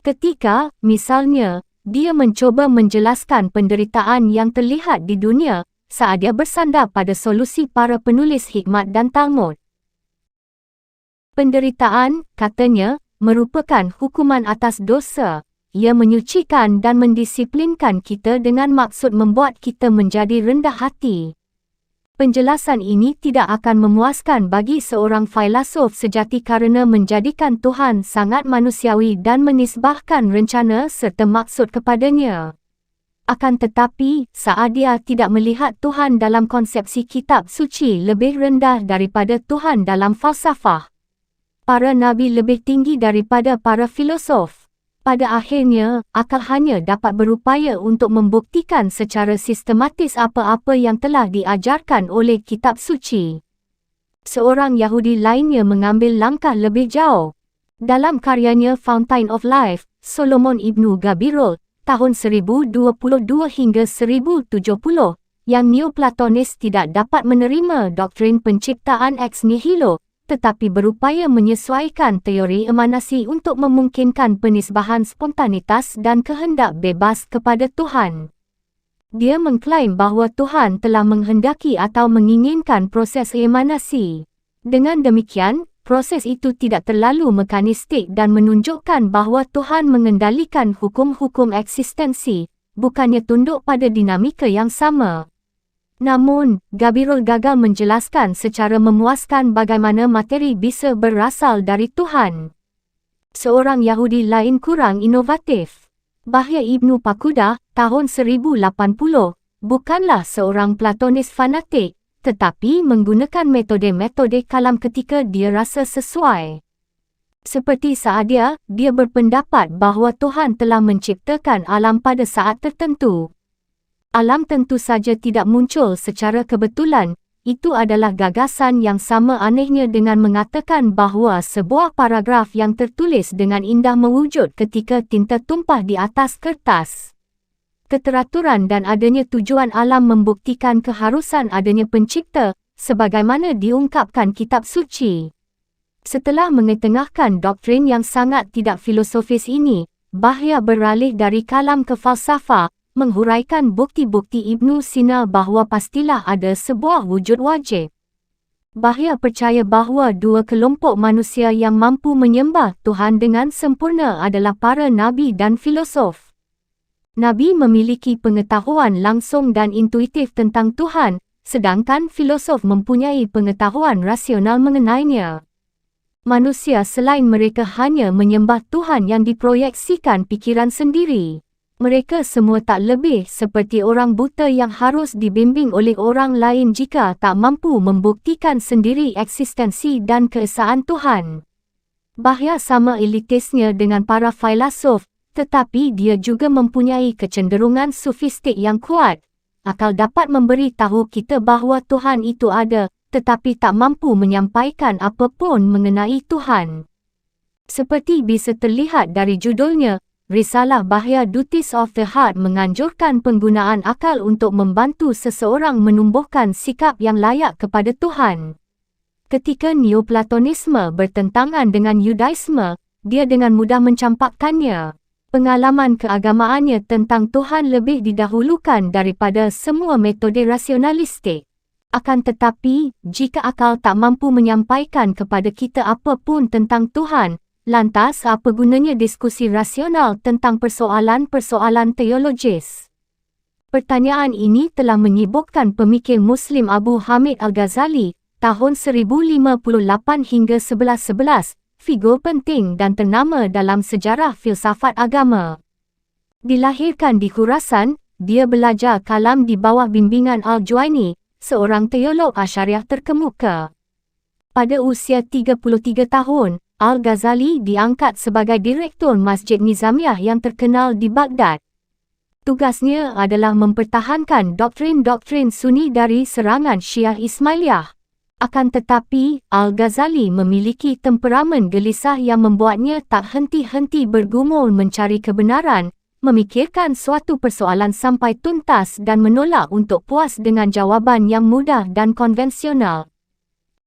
Ketika, misalnya, dia mencoba menjelaskan penderitaan yang terlihat di dunia saat dia bersandar pada solusi para penulis hikmat dan Talmud. Penderitaan, katanya, merupakan hukuman atas dosa. Ia menyucikan dan mendisiplinkan kita dengan maksud membuat kita menjadi rendah hati. Penjelasan ini tidak akan memuaskan bagi seorang filosof sejati kerana menjadikan Tuhan sangat manusiawi dan menisbahkan rencana serta maksud kepadanya. Akan tetapi, saat dia tidak melihat Tuhan dalam konsepsi kitab suci lebih rendah daripada Tuhan dalam falsafah, para nabi lebih tinggi daripada para filosof. Pada akhirnya, akal hanya dapat berupaya untuk membuktikan secara sistematis apa-apa yang telah diajarkan oleh kitab suci. Seorang Yahudi lainnya mengambil langkah lebih jauh. Dalam karyanya Fountain of Life, Solomon Ibnu Gabirol, tahun 1022 hingga 1070, yang Neoplatonis tidak dapat menerima doktrin penciptaan ex nihilo, tetapi berupaya menyesuaikan teori emanasi untuk memungkinkan penisbahan spontanitas dan kehendak bebas kepada Tuhan. Dia mengklaim bahawa Tuhan telah menghendaki atau menginginkan proses emanasi. Dengan demikian, proses itu tidak terlalu mekanistik dan menunjukkan bahawa Tuhan mengendalikan hukum-hukum eksistensi, bukannya tunduk pada dinamika yang sama. Namun, Gabirol gagal menjelaskan secara memuaskan bagaimana materi bisa berasal dari Tuhan. Seorang Yahudi lain kurang inovatif. Bahya Ibnu Pakudah, tahun 1080, bukanlah seorang Platonis fanatik, tetapi menggunakan metode-metode kalam ketika dia rasa sesuai. Seperti saat dia berpendapat bahawa Tuhan telah menciptakan alam pada saat tertentu. Alam tentu saja tidak muncul secara kebetulan. Itu adalah gagasan yang sama anehnya dengan mengatakan bahawa sebuah paragraf yang tertulis dengan indah mewujud ketika tinta tumpah di atas kertas. Keteraturan dan adanya tujuan alam membuktikan keharusan adanya pencipta, sebagaimana diungkapkan kitab suci. Setelah mengetengahkan doktrin yang sangat tidak filosofis ini, Bahya beralih dari kalam ke falsafah, menghuraikan bukti-bukti Ibnu Sina bahawa pastilah ada sebuah wujud wajib. Bahya percaya bahawa dua kelompok manusia yang mampu menyembah Tuhan dengan sempurna adalah para nabi dan filosof. Nabi memiliki pengetahuan langsung dan intuitif tentang Tuhan, sedangkan filosof mempunyai pengetahuan rasional mengenainya. Manusia selain mereka hanya menyembah Tuhan yang diproyeksikan pikiran sendiri. Mereka semua tak lebih seperti orang buta yang harus dibimbing oleh orang lain jika tak mampu membuktikan sendiri eksistensi dan keesaan Tuhan. Bahya sama elitisnya dengan para filosof, tetapi dia juga mempunyai kecenderungan sofistik yang kuat. Akal dapat memberi tahu kita bahawa Tuhan itu ada, tetapi tak mampu menyampaikan apapun mengenai Tuhan. Seperti bisa terlihat dari judulnya, Risalah Bahya Duties of the Heart menganjurkan penggunaan akal untuk membantu seseorang menumbuhkan sikap yang layak kepada Tuhan. Ketika Neoplatonisme bertentangan dengan Yudaisme, dia dengan mudah mencampakkannya. Pengalaman keagamaannya tentang Tuhan lebih didahulukan daripada semua metode rasionalistik. Akan tetapi, jika akal tak mampu menyampaikan kepada kita apapun tentang Tuhan, lantas apa gunanya diskusi rasional tentang persoalan-persoalan teologis? Pertanyaan ini telah menyibukkan pemikir Muslim Abu Hamid Al-Ghazali, tahun 1058 hingga 1111, figur penting dan ternama dalam sejarah filsafat agama. Dilahirkan di Khurasan, dia belajar kalam di bawah bimbingan Al-Juwaini, seorang teolog Asy'ariyah terkemuka. Pada usia 33 tahun, Al-Ghazali diangkat sebagai direktur Masjid Nizamiyah yang terkenal di Baghdad. Tugasnya adalah mempertahankan doktrin-doktrin Sunni dari serangan Syiah Ismailiyah. Akan tetapi, Al-Ghazali memiliki temperamen gelisah yang membuatnya tak henti-henti bergumul mencari kebenaran, memikirkan suatu persoalan sampai tuntas dan menolak untuk puas dengan jawapan yang mudah dan konvensional.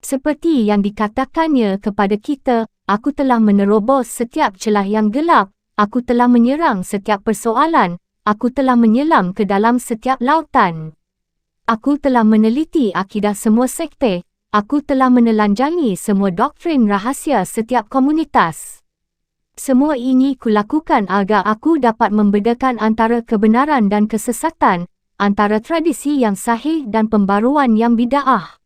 Seperti yang dikatakannya kepada kita, aku telah menerobos setiap celah yang gelap, aku telah menyerang setiap persoalan, aku telah menyelam ke dalam setiap lautan. Aku telah meneliti akidah semua sekte, aku telah menelanjangi semua doktrin rahasia setiap komunitas. Semua ini kulakukan agar aku dapat membedakan antara kebenaran dan kesesatan, antara tradisi yang sahih dan pembaruan yang bid'ah.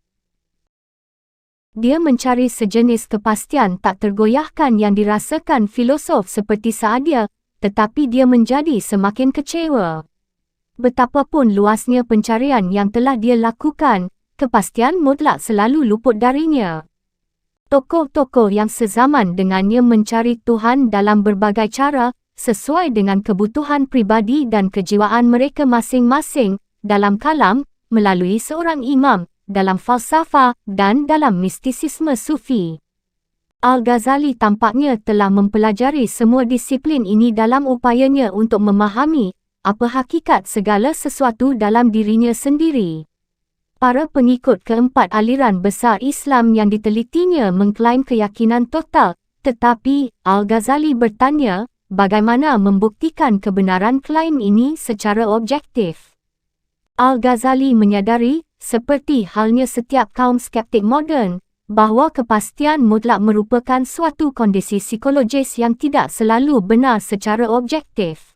Dia mencari sejenis kepastian tak tergoyahkan yang dirasakan filosof seperti Saadia, tetapi dia menjadi semakin kecewa. Betapapun luasnya pencarian yang telah dia lakukan, kepastian mutlak selalu luput darinya. Tokoh-tokoh yang sezaman dengannya mencari Tuhan dalam berbagai cara, sesuai dengan kebutuhan pribadi dan kejiwaan mereka masing-masing, dalam kalam, melalui seorang imam, dalam falsafah, dan dalam mistisisme sufi. Al-Ghazali tampaknya telah mempelajari semua disiplin ini dalam upayanya untuk memahami apa hakikat segala sesuatu dalam dirinya sendiri. Para pengikut keempat aliran besar Islam yang ditelitinya mengklaim keyakinan total, tetapi Al-Ghazali bertanya, bagaimana membuktikan kebenaran klaim ini secara objektif? Al-Ghazali menyadari, seperti halnya setiap kaum skeptik moden, bahawa kepastian mutlak merupakan suatu kondisi psikologis yang tidak selalu benar secara objektif.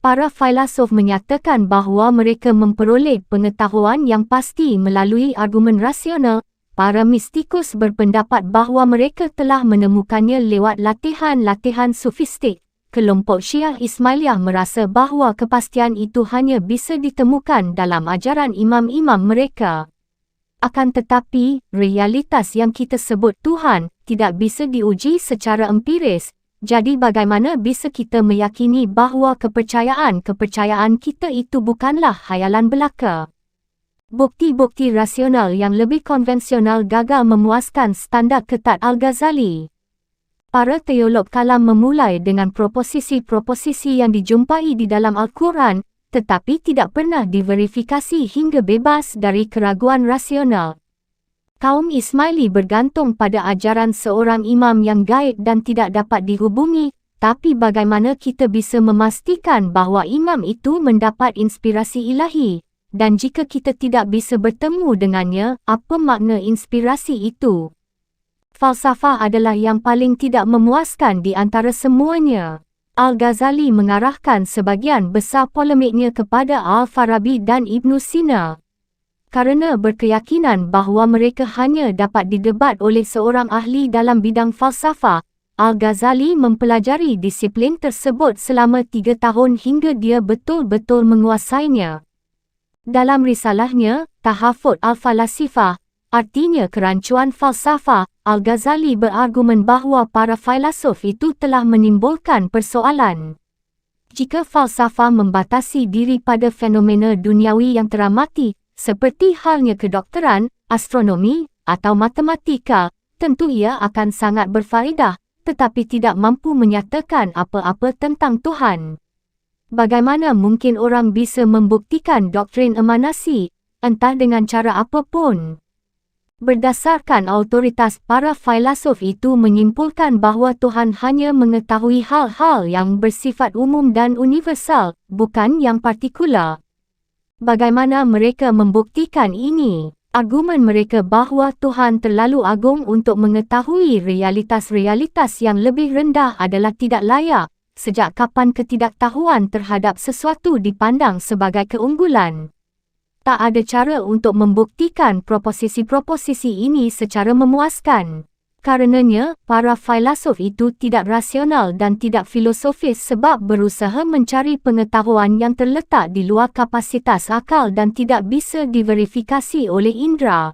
Para filosof menyatakan bahawa mereka memperoleh pengetahuan yang pasti melalui argumen rasional. Para mistikus berpendapat bahawa mereka telah menemukannya lewat latihan-latihan sofistik. Kelompok Syiah Ismailiyah merasa bahawa kepastian itu hanya bisa ditemukan dalam ajaran imam-imam mereka. Akan tetapi, realitas yang kita sebut Tuhan tidak bisa diuji secara empiris. Jadi bagaimana bisa kita meyakini bahawa kepercayaan kita itu bukanlah khayalan belaka? Bukti-bukti rasional yang lebih konvensional gagal memuaskan standard ketat Al-Ghazali. Para teolog kalam memulai dengan proposisi-proposisi yang dijumpai di dalam Al-Quran, tetapi tidak pernah diverifikasi hingga bebas dari keraguan rasional. Kaum Ismaili bergantung pada ajaran seorang imam yang gaib dan tidak dapat dihubungi, tapi bagaimana kita bisa memastikan bahawa imam itu mendapat inspirasi ilahi? Dan jika kita tidak bisa bertemu dengannya, apa makna inspirasi itu? Falsafah adalah yang paling tidak memuaskan di antara semuanya. Al-Ghazali mengarahkan sebagian besar polemiknya kepada Al-Farabi dan Ibn Sina. Karena berkeyakinan bahawa mereka hanya dapat didebat oleh seorang ahli dalam bidang falsafah, Al-Ghazali mempelajari disiplin tersebut selama 3 tahun hingga dia betul-betul menguasainya. Dalam risalahnya, Tahafut Al-Falasifah, artinya kerancuan falsafah, Al-Ghazali berargumen bahawa para filosof itu telah menimbulkan persoalan. Jika falsafah membatasi diri pada fenomena duniawi yang teramati, seperti halnya kedokteran, astronomi, atau matematika, tentu ia akan sangat berfaedah, tetapi tidak mampu menyatakan apa-apa tentang Tuhan. Bagaimana mungkin orang bisa membuktikan doktrin emanasi, entah dengan cara apapun? Berdasarkan autoritas para filosof itu menyimpulkan bahawa Tuhan hanya mengetahui hal-hal yang bersifat umum dan universal, bukan yang partikular. Bagaimana mereka membuktikan ini? Argumen mereka bahawa Tuhan terlalu agung untuk mengetahui realitas-realitas yang lebih rendah adalah tidak layak. Sejak kapan ketidaktahuan terhadap sesuatu dipandang sebagai keunggulan? Tak ada cara untuk membuktikan proposisi-proposisi ini secara memuaskan. Karenanya, para filosof itu tidak rasional dan tidak filosofis sebab berusaha mencari pengetahuan yang terletak di luar kapasitas akal dan tidak bisa diverifikasi oleh indera.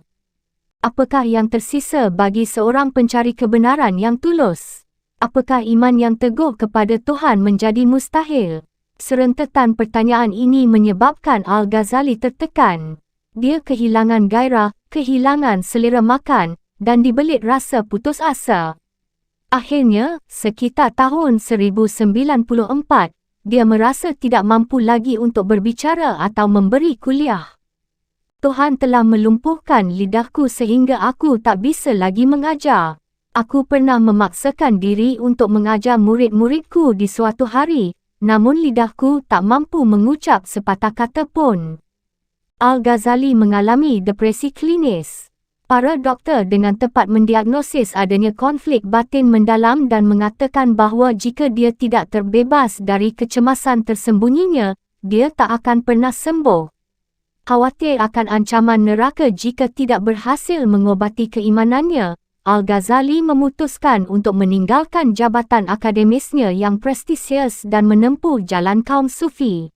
Apakah yang tersisa bagi seorang pencari kebenaran yang tulus? Apakah iman yang teguh kepada Tuhan menjadi mustahil? Serentetan pertanyaan ini menyebabkan Al-Ghazali tertekan. Dia kehilangan gairah, kehilangan selera makan, dan dibelit rasa putus asa. Akhirnya, sekitar tahun 1094, dia merasa tidak mampu lagi untuk berbicara atau memberi kuliah. Tuhan telah melumpuhkan lidahku sehingga aku tak bisa lagi mengajar. Aku pernah memaksakan diri untuk mengajar murid-muridku di suatu hari, namun lidahku tak mampu mengucap sepatah kata pun. Al-Ghazali mengalami depresi klinis. Para doktor dengan tepat mendiagnosis adanya konflik batin mendalam dan mengatakan bahawa jika dia tidak terbebas dari kecemasan tersembunyinya, dia tak akan pernah sembuh. Khawatir akan ancaman neraka jika tidak berhasil mengobati keimanannya, Al-Ghazali memutuskan untuk meninggalkan jabatan akademisnya yang prestisius dan menempuh jalan kaum sufi.